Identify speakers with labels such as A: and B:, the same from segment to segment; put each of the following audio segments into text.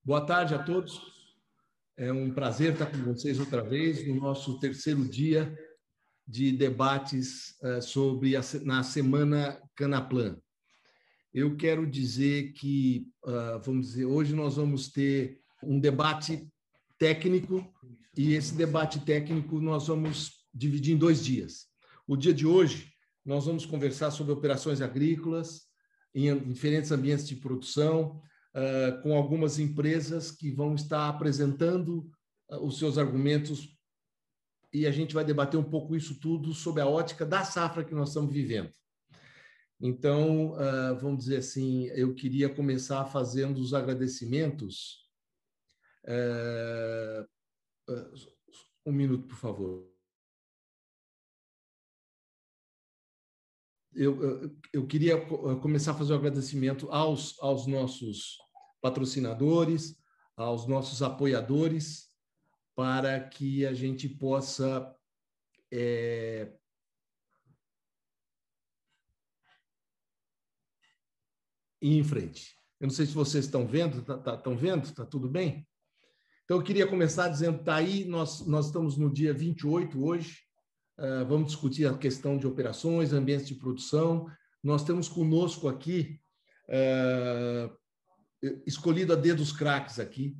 A: Boa tarde a todos. É um prazer estar com vocês outra vez no nosso terceiro dia de debates na Semana Canaplan. Eu quero dizer que, hoje nós vamos ter um debate técnico e esse debate técnico nós vamos dividir em 2 dias. O dia de hoje nós vamos conversar sobre operações agrícolas em diferentes ambientes de produção, com algumas empresas que vão estar apresentando os seus argumentos e a gente vai debater um pouco isso tudo sob a ótica da safra que nós estamos vivendo. Então, vamos dizer assim, eu queria começar fazendo os agradecimentos. Um minuto, por favor. Eu queria começar a fazer um agradecimento aos nossos patrocinadores, aos nossos apoiadores, para que a gente possa ir em frente. Eu não sei se vocês estão vendo, estão vendo? Está tudo bem? Então, eu queria começar dizendo, está aí, nós estamos no dia 28 hoje, vamos discutir a questão de operações, ambientes de produção. Nós temos conosco aqui, escolhido a dedo os craques aqui,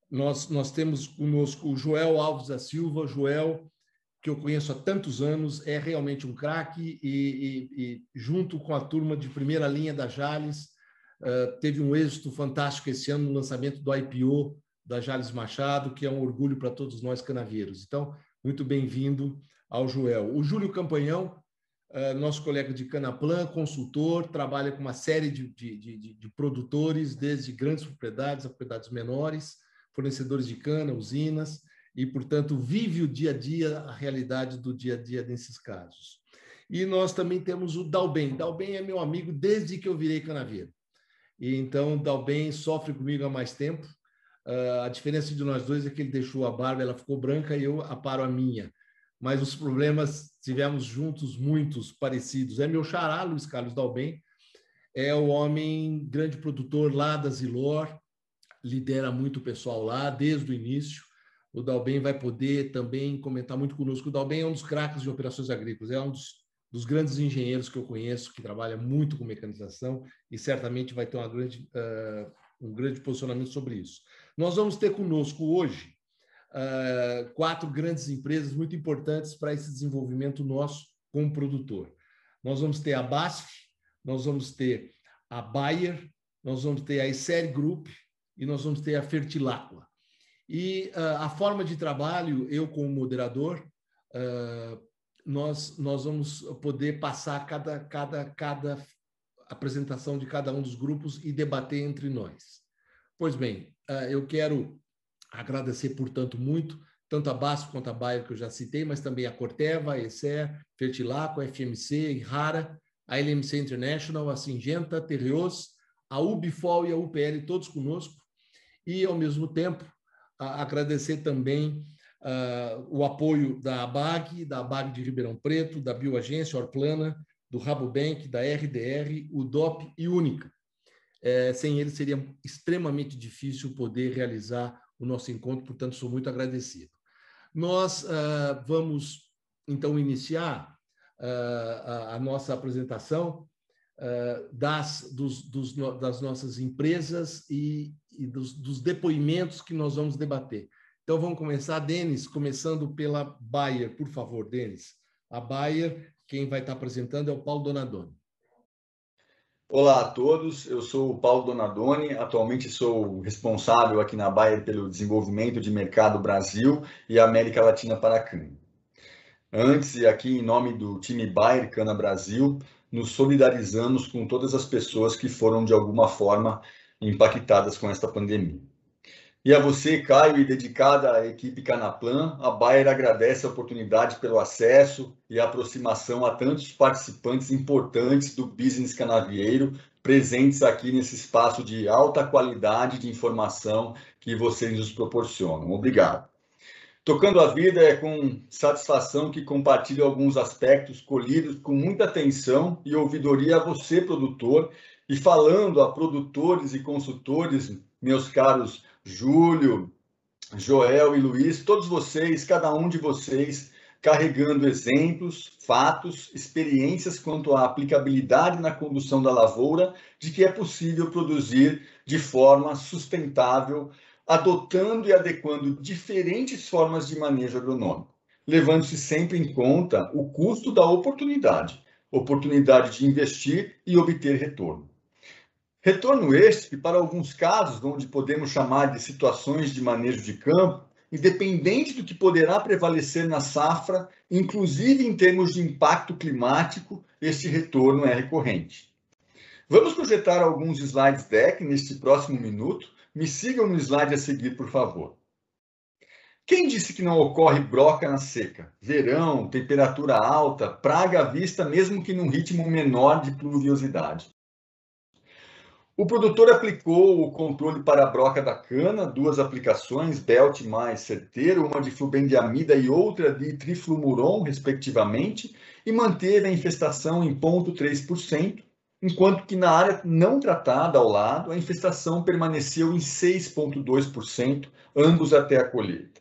A: nós temos conosco o Joel Alves da Silva. Joel, que eu conheço há tantos anos, é realmente um craque e junto com a turma de primeira linha da Jalles, teve um êxito fantástico esse ano no lançamento do IPO da Jalles Machado, que é um orgulho para todos nós canavieiros. Então, muito bem-vindo ao Joel. O Júlio Campanhão, nosso colega de Canaplan, consultor, trabalha com uma série de produtores, desde grandes propriedades a propriedades menores, fornecedores de cana, usinas, e, portanto, vive o dia a dia, a realidade do dia a dia nesses casos. E nós também temos o Dalben. Dalben é meu amigo desde que eu virei canavieiro. E, então, o Dalben sofre comigo há mais tempo. A diferença de nós dois é que ele deixou a barba, ela ficou branca e eu aparo a minha. Mas os problemas tivemos juntos, muitos parecidos. É meu xará, Luiz Carlos Dalben, é o homem grande produtor lá da Zilor, lidera muito o pessoal lá desde o início. O Dalben vai poder também comentar muito conosco. O Dalben é um dos craques de operações agrícolas, é um dos grandes engenheiros que eu conheço, que trabalha muito com mecanização e certamente vai ter um grande posicionamento sobre isso. Nós vamos ter conosco hoje 4 grandes empresas muito importantes para esse desenvolvimento nosso como produtor. Nós vamos ter a BASF, nós vamos ter a Bayer, nós vamos ter a Esser Group e nós vamos ter a Fertilacqua. E a forma de trabalho, eu como moderador, nós vamos poder passar cada apresentação de cada um dos grupos e debater entre nós. Pois bem, eu quero agradecer, portanto, muito, tanto a BASF quanto a Bayer, que eu já citei, mas também a Corteva, a Esser, Fertilacqua, a FMC, Rara, a LMC International, a Syngenta, a Terreos, a Ubifol e a UPL, todos conosco. E, ao mesmo tempo, agradecer também o apoio da ABAG de Ribeirão Preto, da Bioagência, Orplana, do Rabobank, da RDR, UDOP e Única. Sem eles seria extremamente difícil poder realizar o nosso encontro, portanto, sou muito agradecido. Nós vamos, então, iniciar a nossa apresentação das nossas empresas e dos depoimentos que nós vamos debater. Então, vamos começar, Denis, começando pela Bayer, por favor, Denis. A Bayer, quem vai estar apresentando é o Paulo Donadoni.
B: Olá a todos, eu sou o Paulo Donadoni, atualmente sou responsável aqui na Bayer pelo desenvolvimento de mercado Brasil e América Latina para a cana. Antes, e aqui em nome do time Bayer Cana Brasil, nos solidarizamos com todas as pessoas que foram de alguma forma impactadas com esta pandemia. E a você, Caio, e dedicada à equipe Canaplan, a Bayer agradece a oportunidade pelo acesso e a aproximação a tantos participantes importantes do business canavieiro presentes aqui nesse espaço de alta qualidade de informação que vocês nos proporcionam. Obrigado. Tocando a vida, é com satisfação que compartilho alguns aspectos colhidos com muita atenção e ouvidoria a você, produtor, E falando a produtores e consultores, meus caros Júlio, Joel e Luiz, todos vocês, cada um de vocês, carregando exemplos, fatos, experiências quanto à aplicabilidade na condução da lavoura, de que é possível produzir de forma sustentável, adotando e adequando diferentes formas de manejo agronômico, levando-se sempre em conta o custo da oportunidade de investir e obter retorno. Retorno este que, para alguns casos, onde podemos chamar de situações de manejo de campo, independente do que poderá prevalecer na safra, inclusive em termos de impacto climático, este retorno é recorrente. Vamos projetar alguns slides deck neste próximo minuto. Me sigam no slide a seguir, por favor. Quem disse que não ocorre broca na seca? Verão, temperatura alta, praga à vista, mesmo que num ritmo menor de pluviosidade. O produtor aplicou o controle para a broca da cana, 2 aplicações, Belt mais certeiro, uma de flubendiamida e outra de triflumuron, respectivamente, e manteve a infestação em 0,3%, enquanto que na área não tratada ao lado, a infestação permaneceu em 6,2%, ambos até a colheita.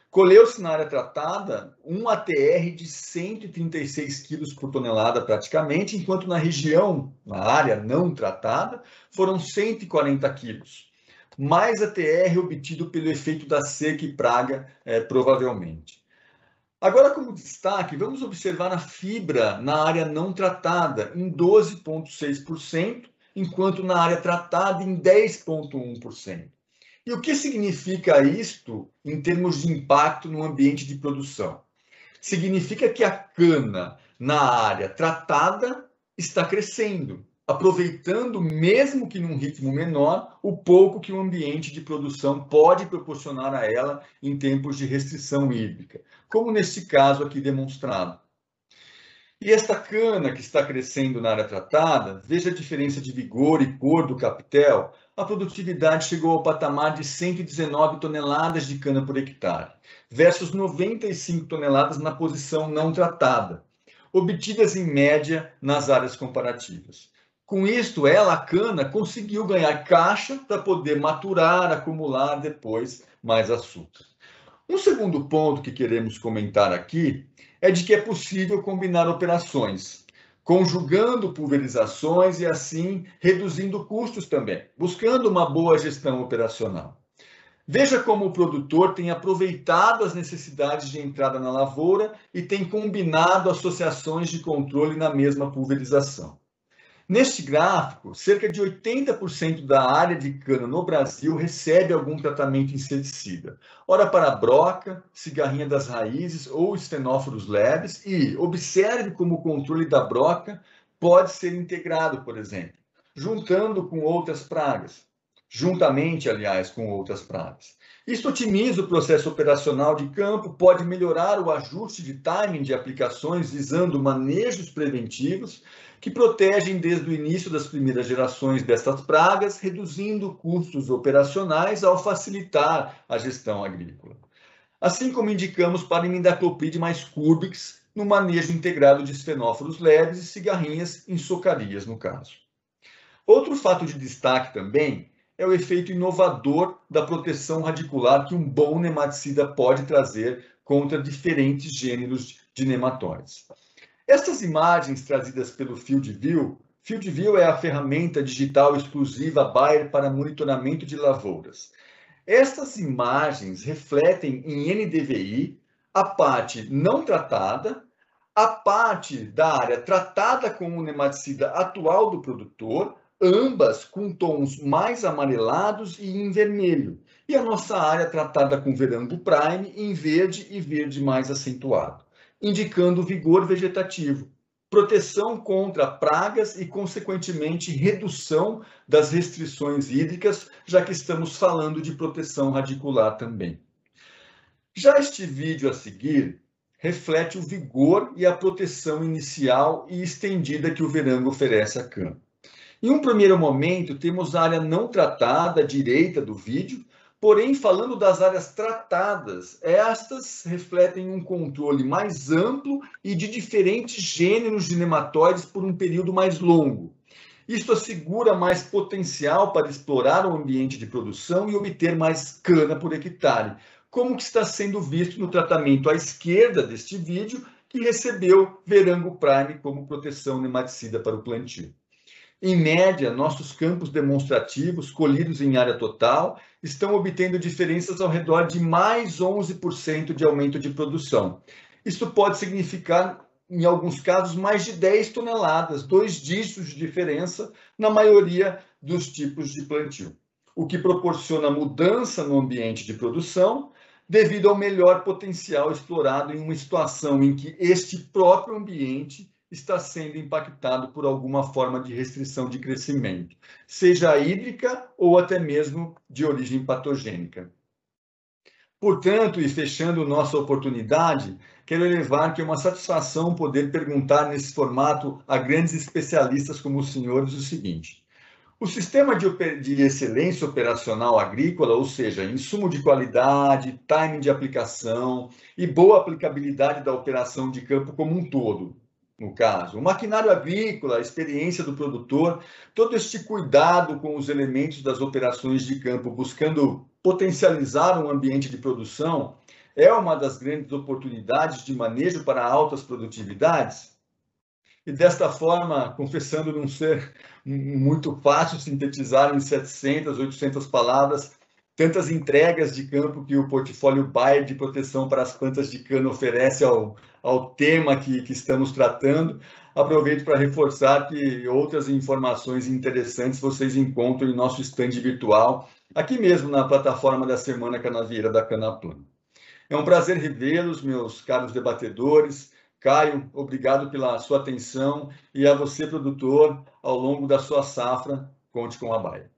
B: Colheu-se na área tratada um ATR de 136 quilos por tonelada praticamente, enquanto na região, na área não tratada, foram 140 quilos. Mais ATR obtido pelo efeito da seca e praga, provavelmente. Agora, como destaque, vamos observar a fibra na área não tratada em 12,6%, enquanto na área tratada em 10,1%. E o que significa isto em termos de impacto no ambiente de produção? Significa que a cana na área tratada está crescendo, aproveitando, mesmo que num ritmo menor, o pouco que o ambiente de produção pode proporcionar a ela em tempos de restrição hídrica, como neste caso aqui demonstrado. E esta cana que está crescendo na área tratada, veja a diferença de vigor e cor do capitel, a produtividade chegou ao patamar de 119 toneladas de cana por hectare, versus 95 toneladas na posição não tratada, obtidas em média nas áreas comparativas. Com isto, a cana, conseguiu ganhar caixa para poder maturar, acumular depois mais açúcar. Um segundo ponto que queremos comentar aqui é de que é possível combinar operações, conjugando pulverizações e assim reduzindo custos também, buscando uma boa gestão operacional. Veja como o produtor tem aproveitado as necessidades de entrada na lavoura e tem combinado associações de controle na mesma pulverização. Neste gráfico, cerca de 80% da área de cana no Brasil recebe algum tratamento inseticida, ora para broca, cigarrinha das raízes ou estenóforos leves, e observe como o controle da broca pode ser integrado, por exemplo, juntamente, aliás, com outras pragas. Isto otimiza o processo operacional de campo, pode melhorar o ajuste de timing de aplicações visando manejos preventivos que protegem desde o início das primeiras gerações destas pragas, reduzindo custos operacionais ao facilitar a gestão agrícola. Assim como indicamos para imidacloprid mais curbix no manejo integrado de estenóforos leves e cigarrinhas em socarias, no caso. Outro fato de destaque também é o efeito inovador da proteção radicular que um bom nematicida pode trazer contra diferentes gêneros de nematóides. Estas imagens trazidas pelo FieldView é a ferramenta digital exclusiva Bayer para monitoramento de lavouras. Estas imagens refletem em NDVI a parte não tratada, a parte da área tratada com o nematicida atual do produtor, ambas com tons mais amarelados e em vermelho, e a nossa área tratada com Verango Prime em verde e verde mais acentuado, indicando vigor vegetativo, proteção contra pragas e, consequentemente, redução das restrições hídricas, já que estamos falando de proteção radicular também. Já este vídeo a seguir reflete o vigor e a proteção inicial e estendida que o Verango oferece à cana. Em um primeiro momento, temos a área não tratada à direita do vídeo, porém, falando das áreas tratadas, estas refletem um controle mais amplo e de diferentes gêneros de nematóides por um período mais longo. Isto assegura mais potencial para explorar o ambiente de produção e obter mais cana por hectare, como que está sendo visto no tratamento à esquerda deste vídeo, que recebeu Verango Prime como proteção nematicida para o plantio. Em média, nossos campos demonstrativos, colhidos em área total, estão obtendo diferenças ao redor de mais 11% de aumento de produção. Isso pode significar, em alguns casos, mais de 10 toneladas, 2 dígitos de diferença na maioria dos tipos de plantio, o que proporciona mudança no ambiente de produção devido ao melhor potencial explorado em uma situação em que este próprio ambiente está sendo impactado por alguma forma de restrição de crescimento, seja hídrica ou até mesmo de origem patogênica. Portanto, e fechando nossa oportunidade, quero elevar que é uma satisfação poder perguntar nesse formato a grandes especialistas como os senhores o seguinte: o sistema de excelência operacional agrícola, ou seja, insumo de qualidade, timing de aplicação e boa aplicabilidade da operação de campo como um todo, no caso, o maquinário agrícola, a experiência do produtor, todo este cuidado com os elementos das operações de campo, buscando potencializar um ambiente de produção, é uma das grandes oportunidades de manejo para altas produtividades? E desta forma, confessando não ser muito fácil sintetizar em 700, 800 palavras, tantas entregas de campo que o portfólio Bayer de proteção para as plantas de cana oferece ao tema que estamos tratando, aproveito para reforçar que outras informações interessantes vocês encontram em nosso stand virtual, aqui mesmo na plataforma da Semana Canavieira da Canaplan. É um prazer revê-los, meus caros debatedores. Caio, obrigado pela sua atenção, e a você, produtor, ao longo da sua safra, conte com a Bayer.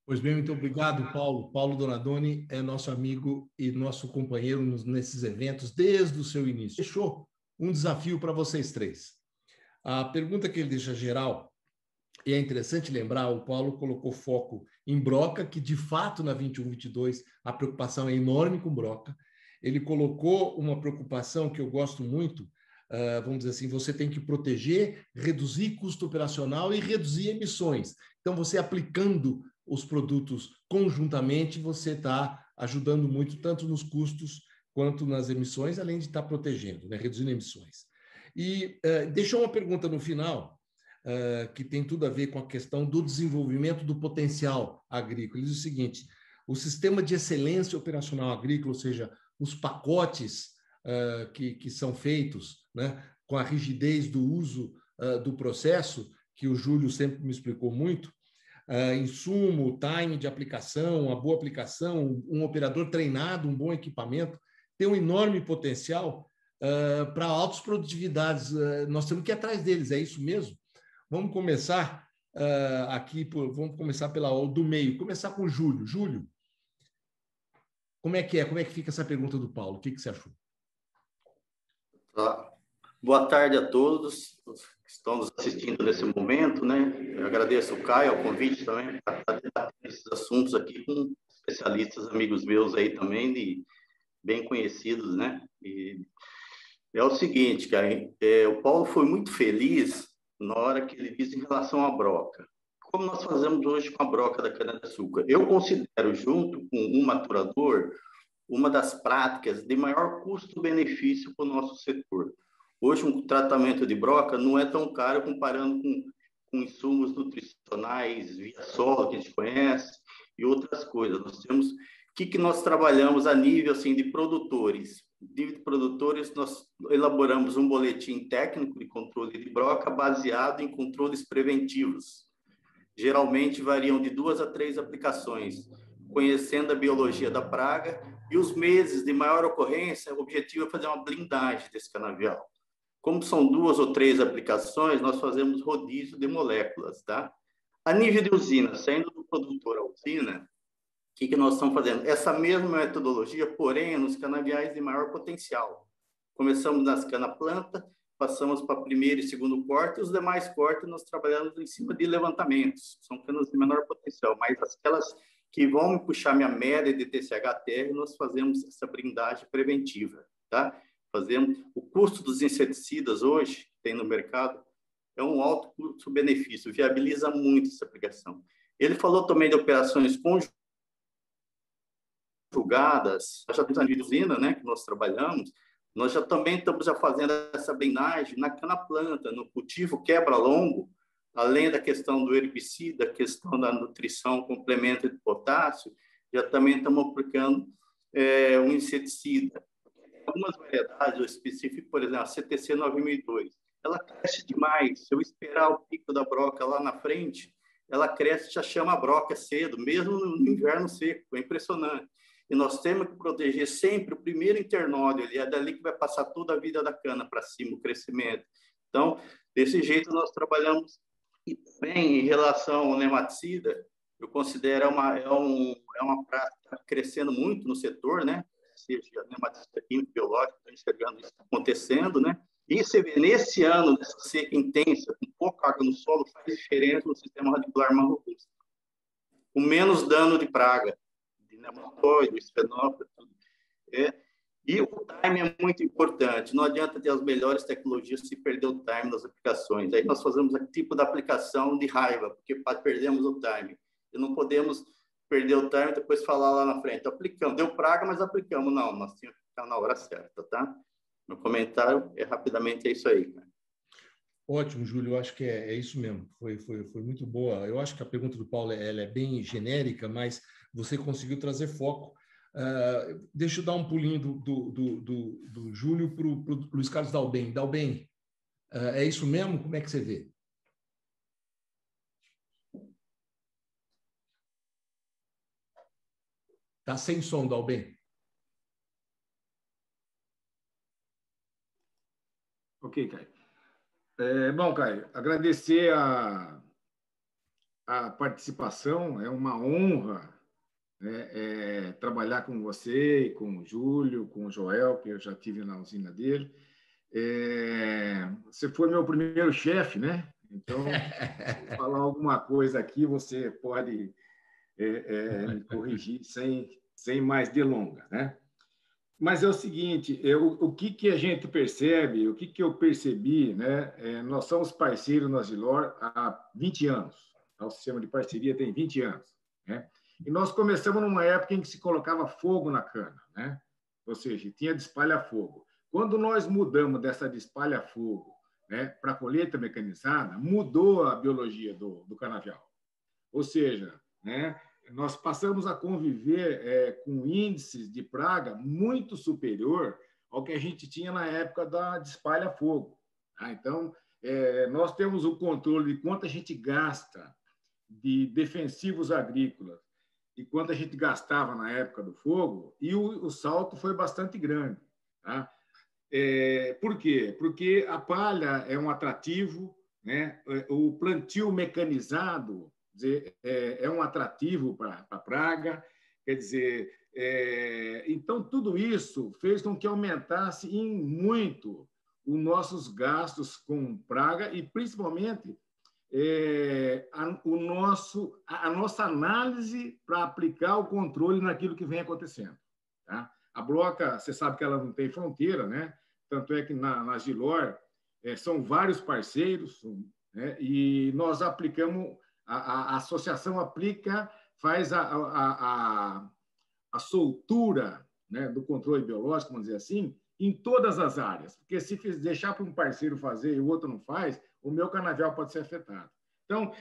A: Pois bem, muito obrigado, Paulo. Paulo Donadoni é nosso amigo e nosso companheiro nesses eventos desde o seu início. Deixou um desafio para vocês três. A pergunta que ele deixa geral, e é interessante lembrar, o Paulo colocou foco em broca, que de fato na 21-22 a preocupação é enorme com broca. Ele colocou uma preocupação que eu gosto muito, vamos dizer assim, você tem que proteger, reduzir custo operacional e reduzir emissões. Então, você aplicando os produtos conjuntamente, você está ajudando muito, tanto nos custos quanto nas emissões, além de estar protegendo, né, reduzindo emissões. E deixou uma pergunta no final, que tem tudo a ver com a questão do desenvolvimento do potencial agrícola. Ele diz o seguinte: o sistema de excelência operacional agrícola, ou seja, os pacotes que são feitos, né, com a rigidez do uso do processo, que o Júlio sempre me explicou muito, insumo, time de aplicação, uma boa aplicação, um operador treinado, um bom equipamento, tem um enorme potencial para altas produtividades. Nós temos que ir atrás deles, é isso mesmo? Vamos começar vamos começar pela do meio, começar com o Júlio. Júlio, como é que fica essa pergunta do Paulo? O que você achou?
C: Tá. Boa tarde a todos que estão nos assistindo nesse momento, né? Eu agradeço o Caio, ao convite também, para debater esses assuntos aqui com especialistas, amigos meus aí também, bem conhecidos, né? E é o seguinte, cara, o Paulo foi muito feliz na hora que ele disse em relação à broca. Como nós fazemos hoje com a broca da cana-de-açúcar? Eu considero, junto com um maturador, uma das práticas de maior custo-benefício para o nosso setor. Hoje, um tratamento de broca não é tão caro comparando com insumos nutricionais via solo, que a gente conhece, e outras coisas. Nós temos... O que nós trabalhamos a nível assim, de produtores? De produtores, nós elaboramos um boletim técnico de controle de broca baseado em controles preventivos. Geralmente variam de 2 a 3 aplicações, conhecendo a biologia da praga e os meses de maior ocorrência. O objetivo é fazer uma blindagem desse canavial. Como são 2 ou 3 aplicações, nós fazemos rodízio de moléculas, tá? A nível de usina, saindo do produtor à usina, o que nós estamos fazendo? Essa mesma metodologia, porém, nos canaviais de maior potencial. Começamos nas cana-planta, passamos para primeiro e segundo corte, e os demais cortes nós trabalhamos em cima de levantamentos, são canas de menor potencial, mas aquelas que vão me puxar minha média de TCH-TR, nós fazemos essa blindagem preventiva, tá? Fazemos o custo dos inseticidas hoje, tem no mercado, é um alto custo-benefício, viabiliza muito essa aplicação. Ele falou também de operações conjugadas, já temos a usina, né, que nós trabalhamos, nós já também estamos fazendo essa blindagem na cana-planta, no cultivo quebra-lombo, além da questão do herbicida, a questão da nutrição, complemento de potássio, já também estamos aplicando um inseticida. Algumas variedades, o específico, por exemplo, a CTC 9002, ela cresce demais. Se eu esperar o pico da broca lá na frente, ela cresce e já chama a broca cedo, mesmo no inverno seco. É impressionante. E nós temos que proteger sempre o primeiro internode, é dali que vai passar toda a vida da cana para cima, o crescimento. Então, desse jeito, nós trabalhamos. E também, em relação ao nematicida, eu considero uma prática que está crescendo muito no setor, né? Seja nematicida químico, biológico, estou enxergando isso acontecendo, né? E você vê, nesse ano, dessa seca intensa, com pouca água no solo, faz diferença no sistema radicular mais robusto. Com menos dano de praga, de nematóide, esfenófilo, tudo. E o time é muito importante. Não adianta ter as melhores tecnologias se perder o time nas aplicações. Aí nós fazemos o tipo de aplicação de raiva, porque perdemos o time. E não podemos perder o time e depois falar lá na frente. Aplicamos. Deu praga, mas aplicamos. Não, nós tínhamos que ficar na hora certa, tá? Meu comentário rapidamente é isso aí, cara.
A: Ótimo, Júlio. Eu acho que é isso mesmo. Foi muito boa. Eu acho que a pergunta do Paulo ela é bem genérica, mas você conseguiu trazer foco. Deixa eu dar um pulinho do Júlio para o Luiz Carlos Dalben. Dalben, é isso mesmo? Como é que você vê? Está sem som, Dalben.
D: Ok, Caio. Bom, Caio, agradecer a participação, é uma honra, né, trabalhar com você, com o Júlio, com o Joel, que eu já tive na usina dele. Você foi meu primeiro chefe, né? Então, se falar alguma coisa aqui, você pode me corrigir sem mais delongas, né? Mas é o seguinte, o que a gente percebe, o que eu percebi, né? Nós somos parceiros na Zilor há 20 anos. O sistema de parceria tem 20 anos, né? E nós começamos numa época em que se colocava fogo na cana, né? Ou seja, tinha de espalha-fogo. Quando nós mudamos dessa de espalha-fogo, né, para a colheita mecanizada, mudou a biologia do canavial. Ou seja, né, nós passamos a conviver com índices de praga muito superior ao que a gente tinha na época de espalha-fogo. Tá? Então, nós temos o controle de quanto a gente gasta de defensivos agrícolas e quanto a gente gastava na época do fogo, e o salto foi bastante grande. Tá? Por quê? Porque a palha é um atrativo, né? O plantio mecanizado é um atrativo para a praga, quer dizer, então tudo isso fez com que aumentasse em muito os nossos gastos com praga e principalmente a nossa análise para aplicar o controle naquilo que vem acontecendo. Tá? A broca, você sabe que ela não tem fronteira, né? Tanto é que na Zilor são vários parceiros, né? E nós aplicamos, a associação aplica, faz a soltura, né, do controle biológico, vamos dizer assim, em todas as áreas. Porque se deixar para um parceiro fazer e o outro não faz, o meu canavial pode ser afetado. Então,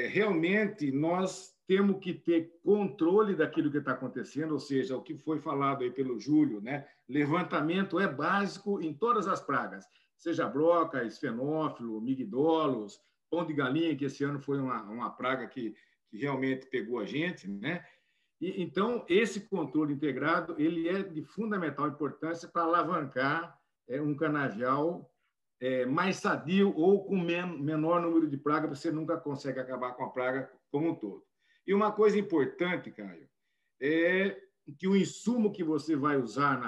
D: realmente, nós temos que ter controle daquilo que está acontecendo, ou seja, o que foi falado aí pelo Júlio, né? Levantamento é básico em todas as pragas, seja broca, esfenófilo, migdolos, pão de galinha, que esse ano foi uma praga que realmente pegou a gente, né? E, então, esse controle integrado ele é de fundamental importância para alavancar um canavial mais sadio ou com menor número de pragas, você nunca consegue acabar com a praga como um todo. E uma coisa importante, Caio, é que o insumo que você vai usar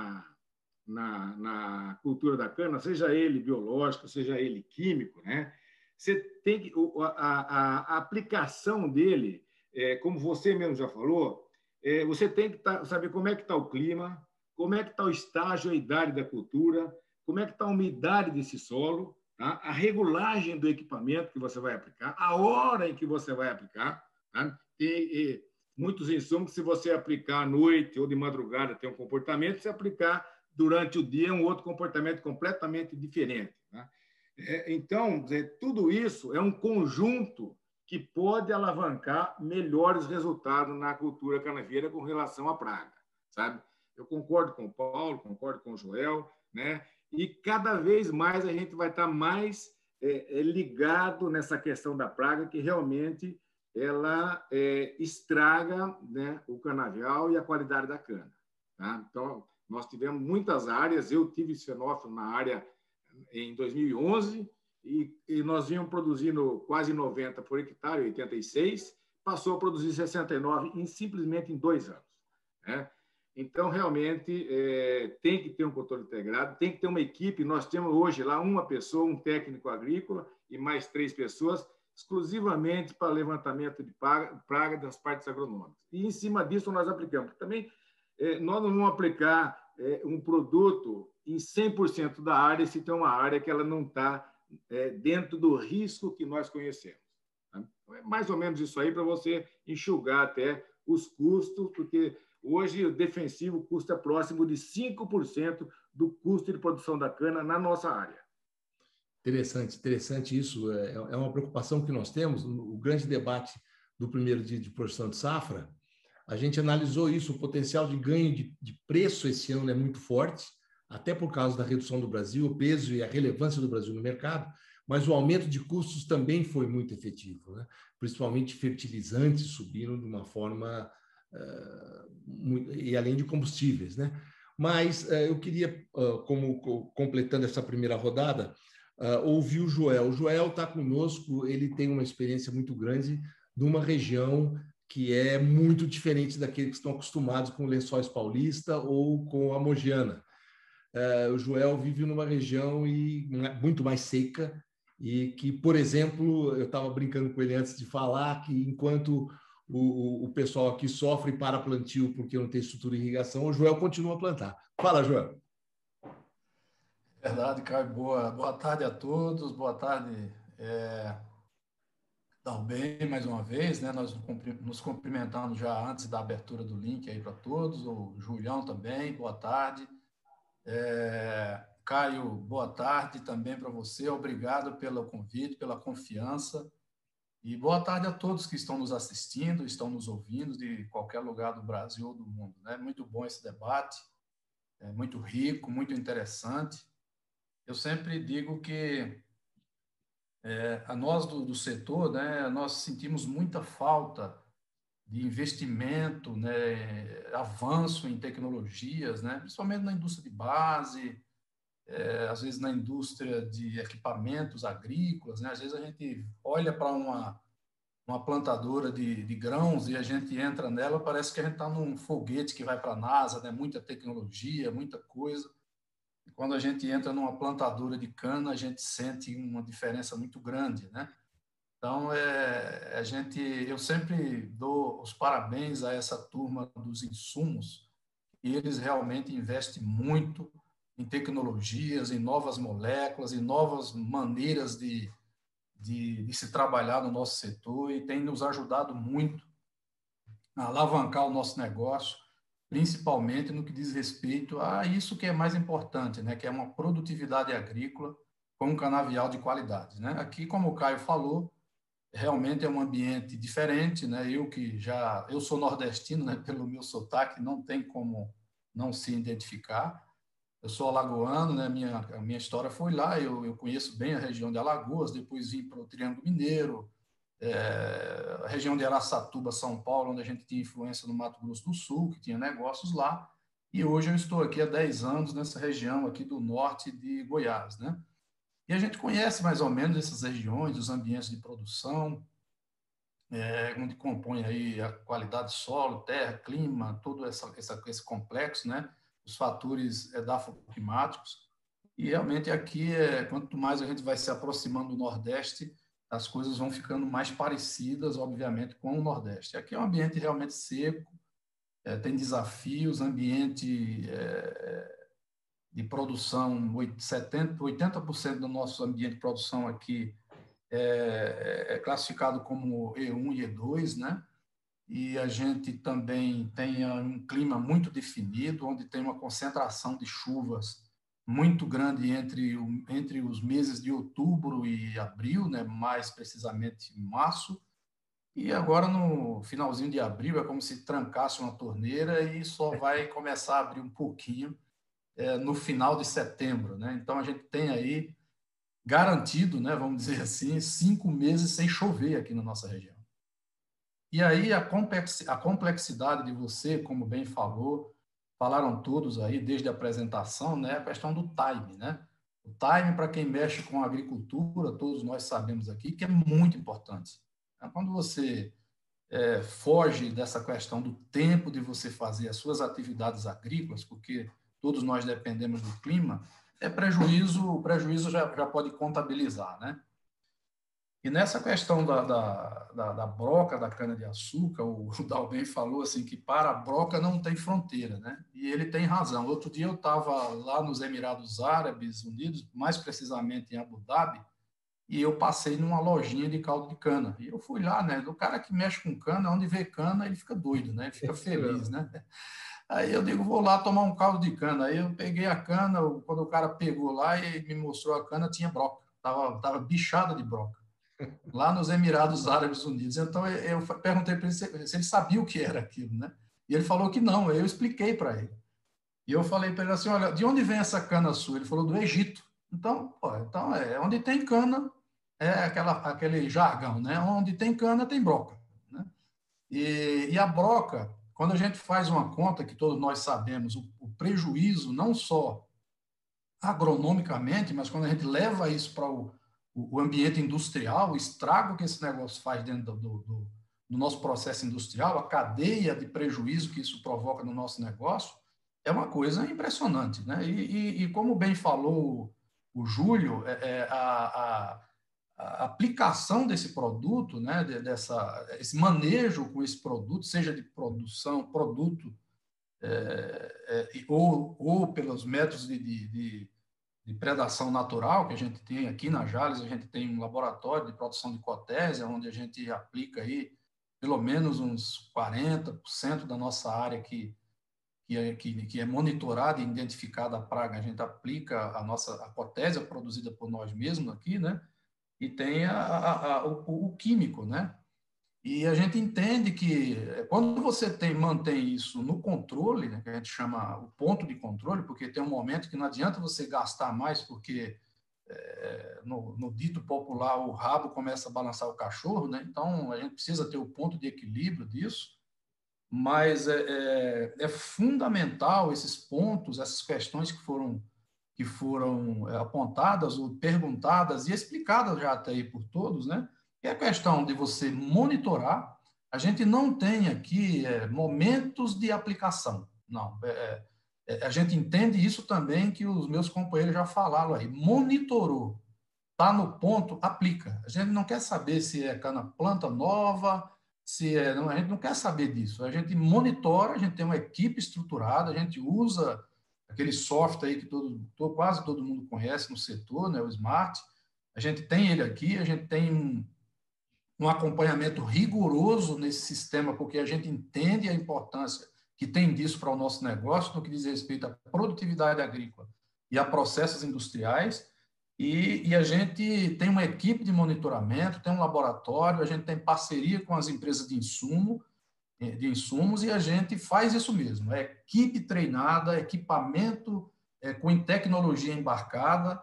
D: na cultura da cana, seja ele biológico, seja ele químico, né? Você tem que, a aplicação dele, como você mesmo já falou, você tem que saber como é que está o clima, como é que está o estágio, a idade da cultura, como é que está a umidade desse solo, tá? A regulagem do equipamento que você vai aplicar, a hora em que você vai aplicar. Tá? Muitos insumos, se você aplicar à noite ou de madrugada, tem um comportamento, se aplicar durante o dia, é um outro comportamento completamente diferente. Tá? Então, tudo isso é um conjunto que pode alavancar melhores resultados na cultura canavieira com relação à praga, sabe? Eu concordo com o Paulo, concordo com o Joel, né? E cada vez mais a gente vai estar mais ligado nessa questão da praga, que realmente ela estraga, né, o canavial e a qualidade da cana. Tá? Então, nós tivemos muitas áreas, eu tive fenófilo na área em 2011, e nós vínhamos produzindo quase 90 por hectare, 86, passou a produzir 69 simplesmente em 2 anos. Né? Então, realmente, tem que ter um controle integrado, tem que ter uma equipe. Nós temos hoje lá uma pessoa, um técnico agrícola e mais 3 pessoas, exclusivamente para levantamento de praga das partes agronômicas. E, em cima disso, nós aplicamos. Também, nós não vamos aplicar um produto em 100% da área se tem uma área que ela não está dentro do risco que nós conhecemos. Tá? Então, é mais ou menos isso aí para você enxugar até os custos, porque hoje o defensivo custa próximo de 5% do custo de produção da cana na nossa área.
A: Interessante isso. É uma preocupação que nós temos. O grande debate do primeiro dia de produção de safra, a gente analisou isso, o potencial de ganho de preço esse ano é muito forte, até por causa da redução do Brasil, o peso e a relevância do Brasil no mercado, mas o aumento de custos também foi muito efetivo, né? Principalmente fertilizantes subiram de uma forma, e além de combustíveis, né? Mas eu queria, completando essa primeira rodada, ouvir o Joel. O Joel está conosco, ele tem uma experiência muito grande de uma região que é muito diferente daqueles que estão acostumados com Lençóis Paulista ou com a Mogiana. O Joel vive numa região muito mais seca e que, por exemplo, eu estava brincando com ele antes de falar que enquanto o pessoal aqui sofre para plantio porque não tem estrutura de irrigação, o Joel continua a plantar. Fala, Joel.
E: Verdade, Caio. Boa tarde a todos. Boa tarde, Dalben, mais uma vez, né? Nós nos cumprimentamos já antes da abertura do link aí para todos. O Julião também, boa tarde. Caio, boa tarde também para você. Obrigado pelo convite, pela confiança. E boa tarde a todos que estão nos assistindo, estão nos ouvindo de qualquer lugar do Brasil ou do mundo, né? Muito bom esse debate, muito rico, muito interessante. Eu sempre digo que a nós do setor, né, nós sentimos muita falta de investimento, né, avanço em tecnologias, né, principalmente na indústria de base, às vezes na indústria de equipamentos agrícolas, né, às vezes a gente olha para uma plantadora de grãos e a gente entra nela, parece que a gente está num foguete que vai para a NASA, né, muita tecnologia, muita coisa. Quando a gente entra numa plantadora de cana, a gente sente uma diferença muito grande, né? Então, eu sempre dou os parabéns a essa turma dos insumos, e eles realmente investem muito em tecnologias, em novas moléculas, em novas maneiras de se trabalhar no nosso setor, e tem nos ajudado muito a alavancar o nosso negócio, principalmente no que diz respeito a isso que é mais importante, né, que é uma produtividade agrícola com um canavial de qualidade, né? Aqui, como o Caio falou, realmente é um ambiente diferente, né? Eu sou nordestino, né, pelo meu sotaque, não tem como não se identificar. Eu sou alagoano, né? A minha história foi lá, eu conheço bem a região de Alagoas, depois vim para o Triângulo Mineiro, a região de Araçatuba, São Paulo, onde a gente tinha influência no Mato Grosso do Sul, que tinha negócios lá, e hoje eu estou aqui há 10 anos nessa região aqui do norte de Goiás, né? E a gente conhece mais ou menos essas regiões, os ambientes de produção, onde compõe aí a qualidade de solo, terra, clima, todo esse complexo, né? os fatores edafoclimáticos. E realmente aqui, quanto mais a gente vai se aproximando do Nordeste, as coisas vão ficando mais parecidas, obviamente, com o Nordeste. Aqui é um ambiente realmente seco, tem desafios, ambiente de produção, 80% do nosso ambiente de produção aqui é classificado como E1 e E2, né? E a gente também tem um clima muito definido, onde tem uma concentração de chuvas muito grande entre os meses de outubro e abril, né? Mais precisamente em março. E agora, no finalzinho de abril, é como se trancasse uma torneira e só vai começar a abrir um pouquinho no final de setembro, né? Então, a gente tem aí garantido, né, vamos dizer assim, 5 meses sem chover aqui na nossa região. E aí a complexidade de você, como bem falou, falaram todos aí desde a apresentação, né, a questão do time, né? O time, para quem mexe com a agricultura, todos nós sabemos aqui que é muito importante. Quando você foge dessa questão do tempo de você fazer as suas atividades agrícolas, porque todos nós dependemos do clima, o prejuízo já pode contabilizar, né? E nessa questão da broca da cana-de-açúcar, o Dalben falou assim que para a broca não tem fronteira, né? E ele tem razão. Outro dia eu estava lá nos Emirados Árabes Unidos, mais precisamente em Abu Dhabi, e eu passei numa lojinha de caldo de cana. E eu fui lá, né? O cara que mexe com cana, onde vê cana, ele fica doido, né? Ele fica feliz, né? Aí eu digo, vou lá tomar um caldo de cana. Aí eu peguei a cana, quando o cara pegou lá e me mostrou a cana, tinha broca. Tava bichada de broca. Lá nos Emirados Árabes Unidos. Então eu perguntei para ele se ele sabia o que era aquilo, né? E ele falou que não. Eu expliquei para ele. E eu falei para ele assim, olha, de onde vem essa cana sua? Ele falou, do Egito. Então, onde tem cana, aquele jargão, né? Onde tem cana, tem broca, né? E a broca, quando a gente faz uma conta, que todos nós sabemos, o prejuízo, não só agronomicamente, mas quando a gente leva isso para o ambiente industrial, o estrago que esse negócio faz dentro do nosso processo industrial, a cadeia de prejuízo que isso provoca no nosso negócio, é uma coisa impressionante, né? E como bem falou o Júlio, a aplicação desse produto, né, esse manejo com esse produto, seja de produção, produto, ou pelos métodos de predação natural que a gente tem aqui na Jales, a gente tem um laboratório de produção de cotésia, onde a gente aplica aí pelo menos uns 40% da nossa área que é monitorada e identificada a praga, a gente aplica a cotésia produzida por nós mesmos aqui, né? E tem o químico, né? E a gente entende que quando você mantém isso no controle, né, que a gente chama o ponto de controle, porque tem um momento que não adianta você gastar mais, porque no dito popular o rabo começa a balançar o cachorro, né? Então a gente precisa ter o ponto de equilíbrio disso, mas é fundamental esses pontos, essas questões que foram apontadas ou perguntadas e explicadas já até aí por todos, né? É a questão de você monitorar. A gente não tem aqui momentos de aplicação, não. A gente entende isso também que os meus companheiros já falaram aí. Monitorou, está no ponto, aplica. A gente não quer saber se é planta nova, não, a gente não quer saber disso. A gente monitora, a gente tem uma equipe estruturada, a gente usa aquele software aí que quase todo mundo conhece no setor, né, o Smart. A gente tem ele aqui, a gente tem um acompanhamento rigoroso nesse sistema, porque a gente entende a importância que tem disso para o nosso negócio, no que diz respeito à produtividade agrícola e a processos industriais. E a gente tem uma equipe de monitoramento, tem um laboratório, a gente tem parceria com as empresas de insumos, e a gente faz isso mesmo. É equipe treinada, equipamento com tecnologia embarcada,